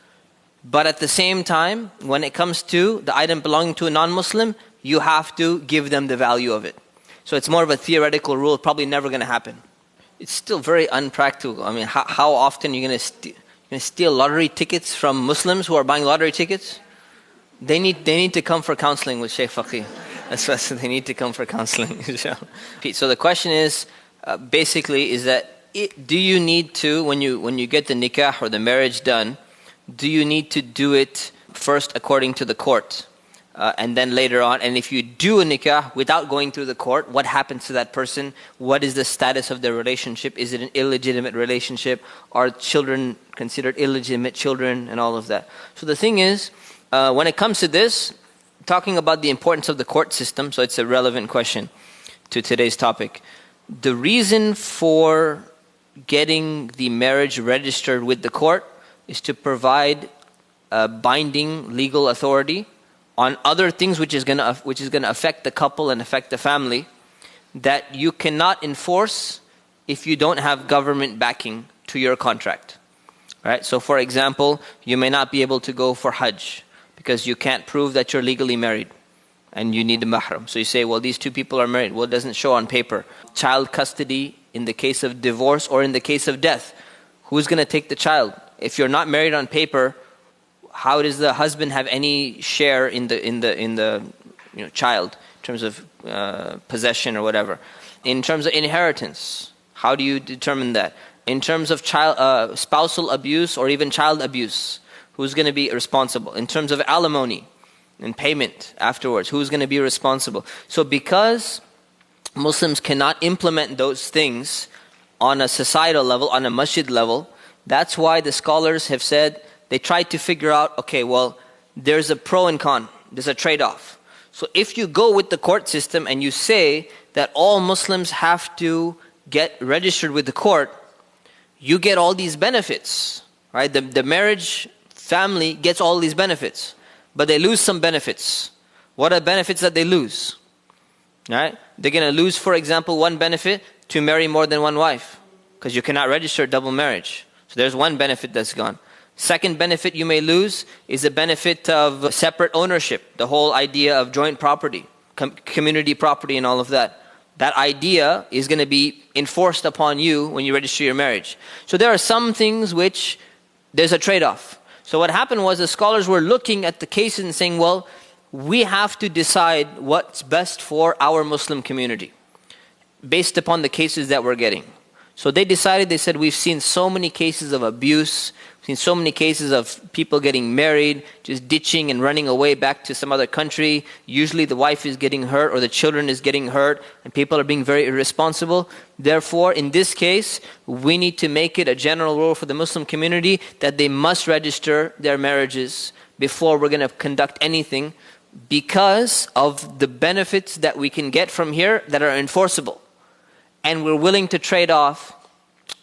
But at the same time, when it comes to the item belonging to a non-Muslim, you have to give them the value of it. So it's more of a theoretical rule, probably never going to happen. It's still very unpractical. I mean, how often are you going to steal lottery tickets from Muslims who are buying lottery tickets? They need to come for counseling with Shaykh Faqih. That's what they need to come for counseling. So the question is, basically, is that do you need to, when you get the nikah or the marriage done, do you need to do it first according to the court? And then later on, and if you do a nikah without going through the court, what happens to that person? What is the status of their relationship? Is it an illegitimate relationship? Are children considered illegitimate children and all of that? So the thing is, when it comes to this, talking about the importance of the court system, so it's a relevant question to today's topic. The reason for getting the marriage registered with the court is to provide binding legal authority on other things which is going to affect the couple and affect the family, that you cannot enforce if you don't have government backing to your contract. Right? So for example, you may not be able to go for Hajj because you can't prove that you're legally married and you need a mahram. So you say, well, these two people are married. Well, it doesn't show on paper. Child custody in the case of divorce or in the case of death. Who's going to take the child? If you're not married on paper, how does the husband have any share in the child in terms of possession or whatever? In terms of inheritance, how do you determine that? In terms of spousal abuse or even child abuse, who's going to be responsible? In terms of alimony and payment afterwards, who's going to be responsible? So because Muslims cannot implement those things on a societal level, on a masjid level, that's why the scholars have said, they tried to figure out, okay, well, there's a pro and con, there's a trade-off. So if you go with the court system and you say that all Muslims have to get registered with the court, you get all these benefits, right? The marriage family gets all these benefits, but they lose some benefits. What are benefits that they lose? Right? They're going to lose, for example, one benefit to marry more than one wife, because you cannot register double marriage. So there's one benefit that's gone. Second benefit you may lose is the benefit of separate ownership, the whole idea of joint property, community property and all of that. That idea is going to be enforced upon you when you register your marriage. So there are some things which there's a trade-off. So what happened was the scholars were looking at the cases and saying, well, we have to decide what's best for our Muslim community based upon the cases that we're getting. So they said, we've seen so many cases of abuse, seen so many cases of people getting married, just ditching and running away back to some other country. Usually the wife is getting hurt or the children is getting hurt and people are being very irresponsible. Therefore, in this case, we need to make it a general rule for the Muslim community that they must register their marriages before we're going to conduct anything, because of the benefits that we can get from here that are enforceable. And we're willing to trade off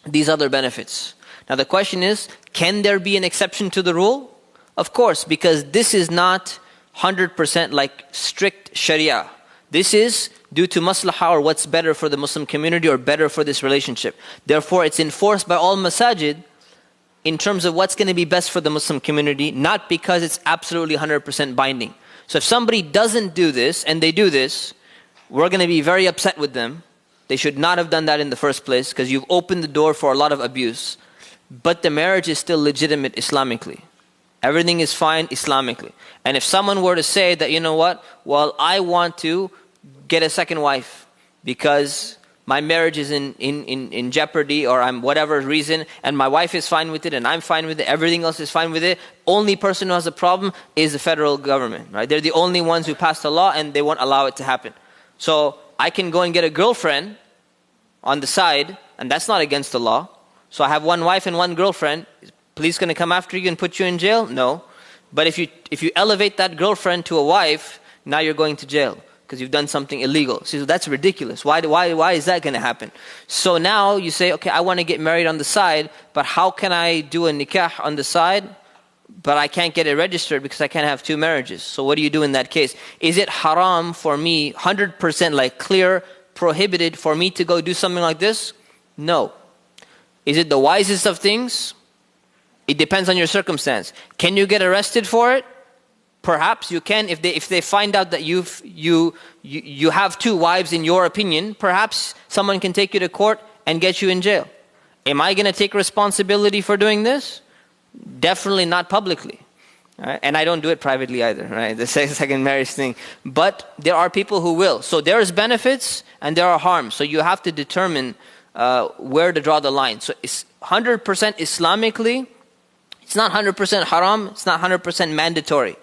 these other benefits. Now the question is, can there be an exception to the rule? Of course, because this is not 100% like strict Sharia. This is due to maslahah, or what's better for the Muslim community or better for this relationship. Therefore, it's enforced by all masajid in terms of what's going to be best for the Muslim community, not because it's absolutely 100% binding. So if somebody doesn't do this and they do this, we're going to be very upset with them. They should not have done that in the first place, because you've opened the door for a lot of abuse. But the marriage is still legitimate Islamically. Everything is fine Islamically. And if someone were to say that, you know what, well, I want to get a second wife because my marriage is in jeopardy, or I'm whatever reason, and my wife is fine with it and I'm fine with it, everything else is fine with it, only person who has a problem is the federal government, right? They're the only ones who passed the law and they won't allow it to happen. So I can go and get a girlfriend on the side, and that's not against the law. So I have one wife and one girlfriend. Is police going to come after you and put you in jail? No. But if you elevate that girlfriend to a wife, now you're going to jail because you've done something illegal. See, so that's ridiculous. Why is that going to happen? So now you say, okay, I want to get married on the side, but how can I do a nikah on the side? but I can't get it registered because I can't have two marriages. So what do you do in that case? Is it haram for me, 100% like clear, prohibited for me to go do something like this? No. Is it the wisest of things? It depends on your circumstance. Can you get arrested for it? Perhaps you can. If they find out that you have two wives in your opinion, perhaps someone can take you to court and get you in jail. Am I going to take responsibility for doing this? Definitely not publicly. Right? And I don't do it privately either, right? The second marriage thing. But there are people who will. So there is benefits and there are harms. So you have to determine where to draw the line. So it's 100% Islamically, it's not 100% haram, it's not 100% mandatory.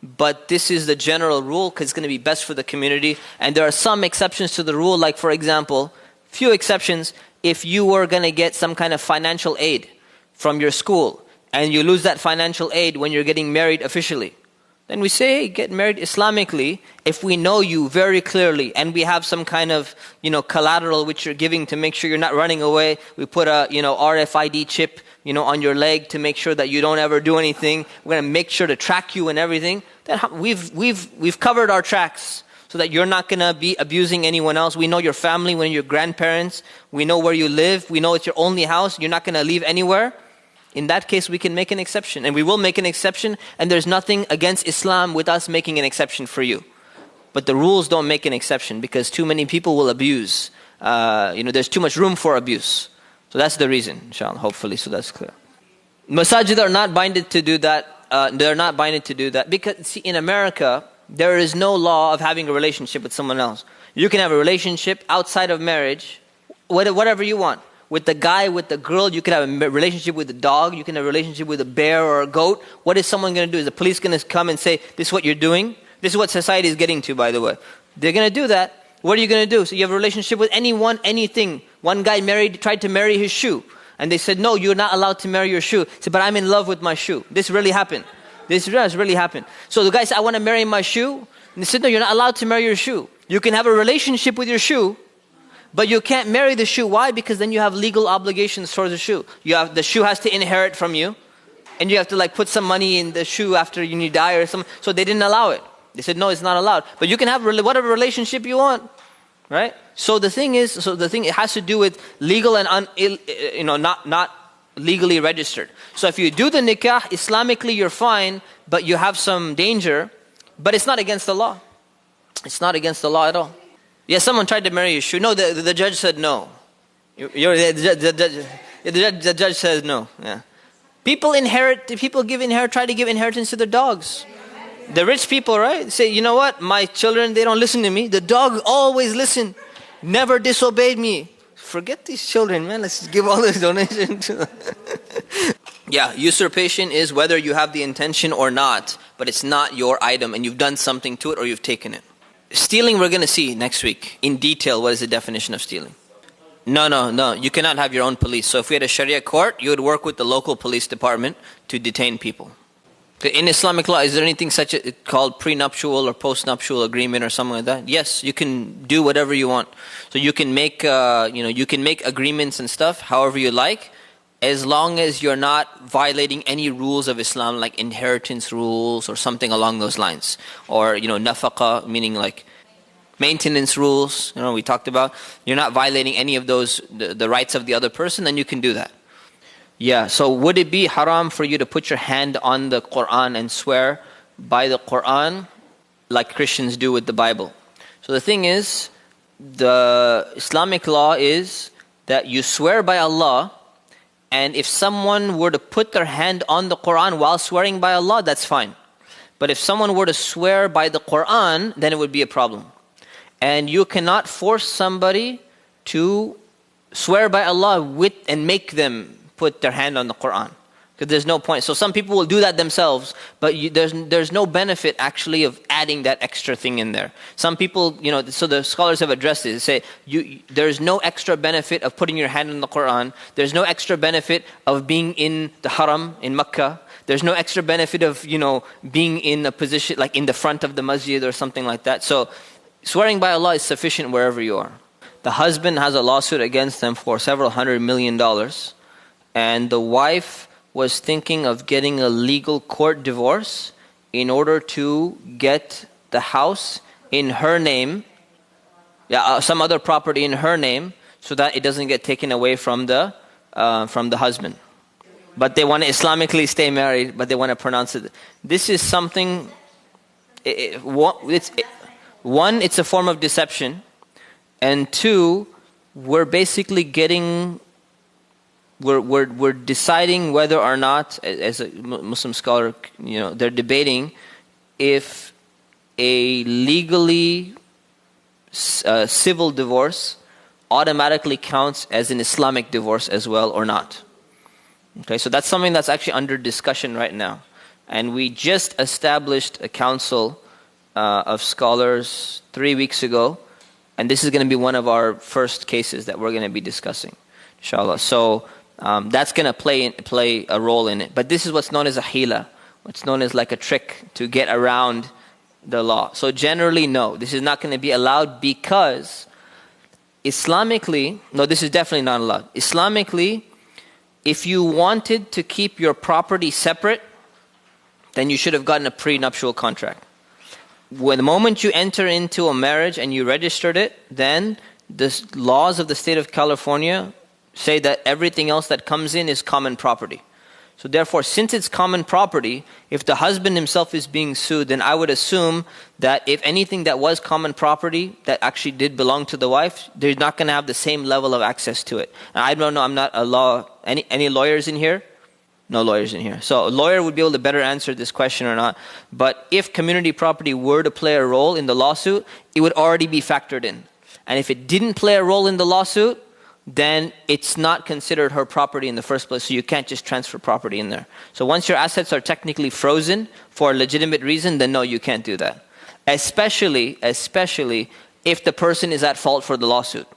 But this is the general rule because it's going to be best for the community. And there are some exceptions to the rule, like for example, few exceptions, if you were going to get some kind of financial aid from your school, and you lose that financial aid when you're getting married officially, then we say, hey, get married Islamically if we know you very clearly and we have some kind of, collateral which you're giving to make sure you're not running away. We put a, RFID chip, on your leg to make sure that you don't ever do anything. We're going to make sure to track you and everything. Then we've covered our tracks so that you're not going to be abusing anyone else. We know your family, we know your grandparents. We know where you live. We know it's your only house. You're not going to leave anywhere. In that case, we can make an exception. And we will make an exception. And there's nothing against Islam with us making an exception for you. But the rules don't make an exception because too many people will abuse. There's too much room for abuse. So that's the reason, inshallah, hopefully, so that's clear. Masajid are not binded to do that. They're not binded to do that. Because, see, in America, there is no law of having a relationship with someone else. You can have a relationship outside of marriage, whatever you want. With the guy, with the girl, you can have a relationship with the dog, you can have a relationship with a bear or a goat. What is someone going to do? Is the police going to come and say, this is what you're doing? This is what society is getting to, by the way. They're going to do that. What are you going to do? So you have a relationship with anyone, anything. One guy tried to marry his shoe. And they said, no, you're not allowed to marry your shoe. He said, but I'm in love with my shoe. This really happened. This has really happened. So the guy said, I want to marry my shoe. And they said, no, you're not allowed to marry your shoe. You can have a relationship with your shoe, but you can't marry the shoe. Why? Because then you have legal obligations towards the shoe. The shoe has to inherit from you. And you have to put some money in the shoe after you die or something. So they didn't allow it. They said, no, it's not allowed. But you can have whatever relationship you want. Right? So the thing it has to do with legal and not legally registered. So if you do the nikah, Islamically you're fine, but you have some danger. But it's not against the law. It's not against the law at all. Yeah, someone tried to marry your shoe. No, the judge said no. The judge says no. Yeah. People try to give inheritance to their dogs. The rich people, right? Say, you know what? My children, they don't listen to me. The dog always listened. Never disobeyed me. Forget these children, man. Let's give all this donation to them. Yeah, usurpation is whether you have the intention or not, but it's not your item and you've done something to it or you've taken it. Stealing, we're going to see next week in detail what is the definition of stealing. No. You cannot have your own police. So if we had a Sharia court, you would work with the local police department to detain people. In Islamic law, is there anything called prenuptial or postnuptial agreement or something like that? Yes, you can do whatever you want. So you can make, agreements and stuff however you like, as long as you're not violating any rules of Islam, like inheritance rules or something along those lines, or nafaqa, meaning like maintenance rules. We talked about. You're not violating any of those the rights of the other person, then you can do that. Yeah, so would it be haram for you to put your hand on the Quran and swear by the Quran like Christians do with the Bible? So the thing is, the Islamic law is that you swear by Allah, and if someone were to put their hand on the Quran while swearing by Allah, that's fine. But if someone were to swear by the Quran, then it would be a problem. And you cannot force somebody to swear by Allah and make them put their hand on the Quran, because there's no point. So some people will do that themselves, but there's no benefit actually of adding that extra thing in there. Some people, so the scholars have addressed it. They say there's no extra benefit of putting your hand on the Quran. There's no extra benefit of being in the Haram in Mecca. There's no extra benefit of being in a position like in the front of the masjid or something like that. So swearing by Allah is sufficient wherever you are. The husband has a lawsuit against them for several $100 million. And the wife was thinking of getting a legal court divorce in order to get the house in her name, some other property in her name, so that it doesn't get taken away from the husband. But they want to Islamically stay married, but they want to pronounce it. This is something. One, it's a form of deception, and two, we're basically we're deciding whether or not, as a Muslim scholar, they're debating if a legally civil divorce automatically counts as an Islamic divorce as well or not. Okay, so that's something that's actually under discussion right now. And we just established a council of scholars 3 weeks ago, and this is going to be one of our first cases that we're going to be discussing, inshallah. So that's going to play a role in it. But this is what's known as a hila, what's known as like a trick to get around the law. So generally, no, this is not going to be allowed because Islamically, no, this is definitely not allowed. Islamically, if you wanted to keep your property separate, then you should have gotten a prenuptial contract. When the moment you enter into a marriage and you registered it, then the laws of the state of California say that everything else that comes in is common property. So therefore, since it's common property, if the husband himself is being sued, then I would assume that if anything that was common property that actually did belong to the wife, they're not going to have the same level of access to it. And I don't know, I'm not a law, any lawyers in here? No lawyers in here. So a lawyer would be able to better answer this question or not. But if community property were to play a role in the lawsuit, it would already be factored in. And if it didn't play a role in the lawsuit, then it's not considered her property in the first place, so you can't just transfer property in there. So once your assets are technically frozen for a legitimate reason, then no, you can't do that. Especially if the person is at fault for the lawsuit.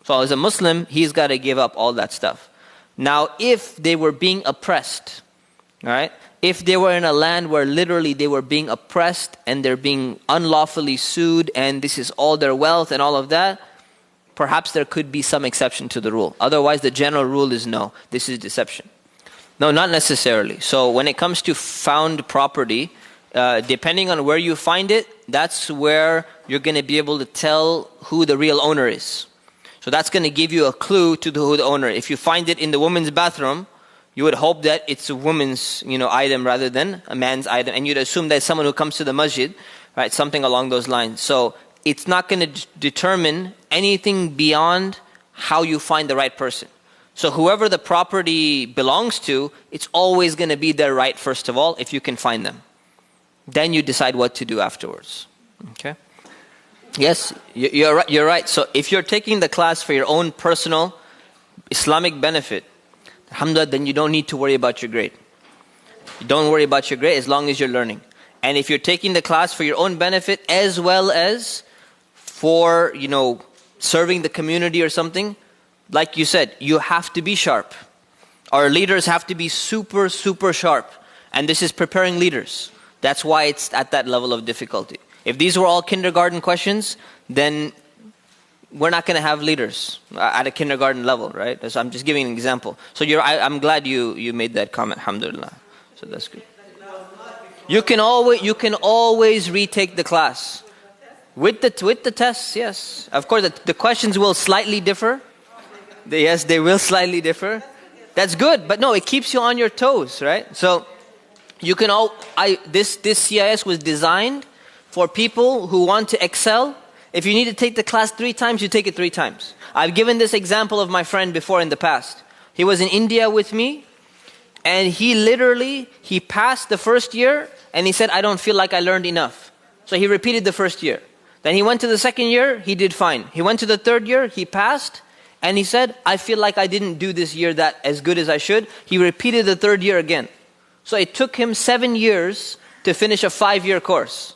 So as a Muslim, he's got to give up all that stuff. Now, if they were being oppressed, right? If they were in a land where literally they were being oppressed and they're being unlawfully sued and this is all their wealth and all of that, perhaps there could be some exception to the rule. Otherwise, the general rule is no, this is deception. No, not necessarily. So when it comes to found property, depending on where you find it, that's where you're going to be able to tell who the real owner is. So that's going to give you a clue to who the owner is. If you find it in the woman's bathroom, you would hope that it's a woman's item rather than a man's item. And you'd assume that it's someone who comes to the masjid, right? Something along those lines. So it's not going to determine anything beyond how you find the right person. So whoever the property belongs to, it's always going to be their right first of all, if you can find them. Then you decide what to do afterwards. Okay? Yes, you're right. So if you're taking the class for your own personal Islamic benefit, alhamdulillah, then you don't need to worry about your grade. You don't worry about your grade as long as you're learning. And if you're taking the class for your own benefit as well as for, serving the community or something, like you said, you have to be sharp. Our leaders have to be super, super sharp. And this is preparing leaders. That's why it's at that level of difficulty. If these were all kindergarten questions, then we're not going to have leaders at a kindergarten level, right? So I'm just giving an example. So I'm glad you made that comment, alhamdulillah. So that's good. You can always retake the class. With the tests, yes. Of course, the questions will slightly differ. Yes, they will slightly differ. That's good, but no, it keeps you on your toes, right? So you can this CIS was designed for people who want to excel. If you need to take the class 3 times, you take it 3 times. I've given this example of my friend before in the past. He was in India with me, and he passed the first year, and he said, I don't feel like I learned enough. So he repeated the first year. Then he went to the second year, he did fine. He went to the third year, he passed, and he said, I feel like I didn't do this year that as good as I should. He repeated the third year again. So it took him 7 years to finish a 5-year course.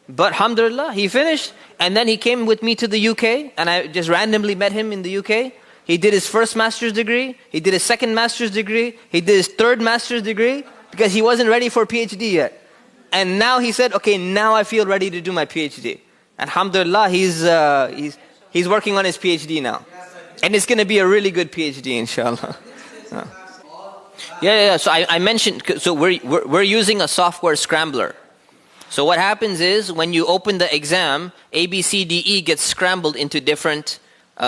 But alhamdulillah, he finished, and then he came with me to the UK, and I just randomly met him in the UK. He did his first master's degree, he did his second master's degree, he did his third master's degree, because he wasn't ready for PhD yet. And now he said, okay, now I feel ready to do my PhD. And alhamdulillah, he's working on his PhD now. And it's going to be a really good PhD, inshallah. Yeah. So I mentioned, so we're using a software scrambler. So what happens is when you open the exam, A, B, C, D, E gets scrambled into different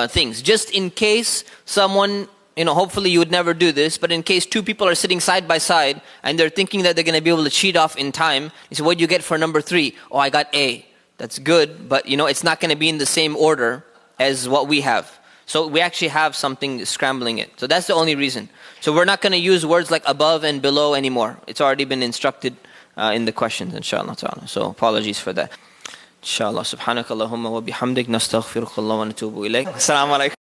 things. Just in case someone, hopefully you would never do this, but in case two people are sitting side by side and they're thinking that they're going to be able to cheat off in time, you say, what do you get for number 3? Oh, I got A. That's good, but it's not going to be in the same order as what we have. So we actually have something scrambling it. So that's the only reason. So we're not going to use words like above and below anymore. It's already been instructed in the questions, inshallah ta'ala. So apologies for that. Inshallah. Subhanakallahumma wa bihamdik nastaghfirukallah wa natubu ilayk. Assalamu alaikum.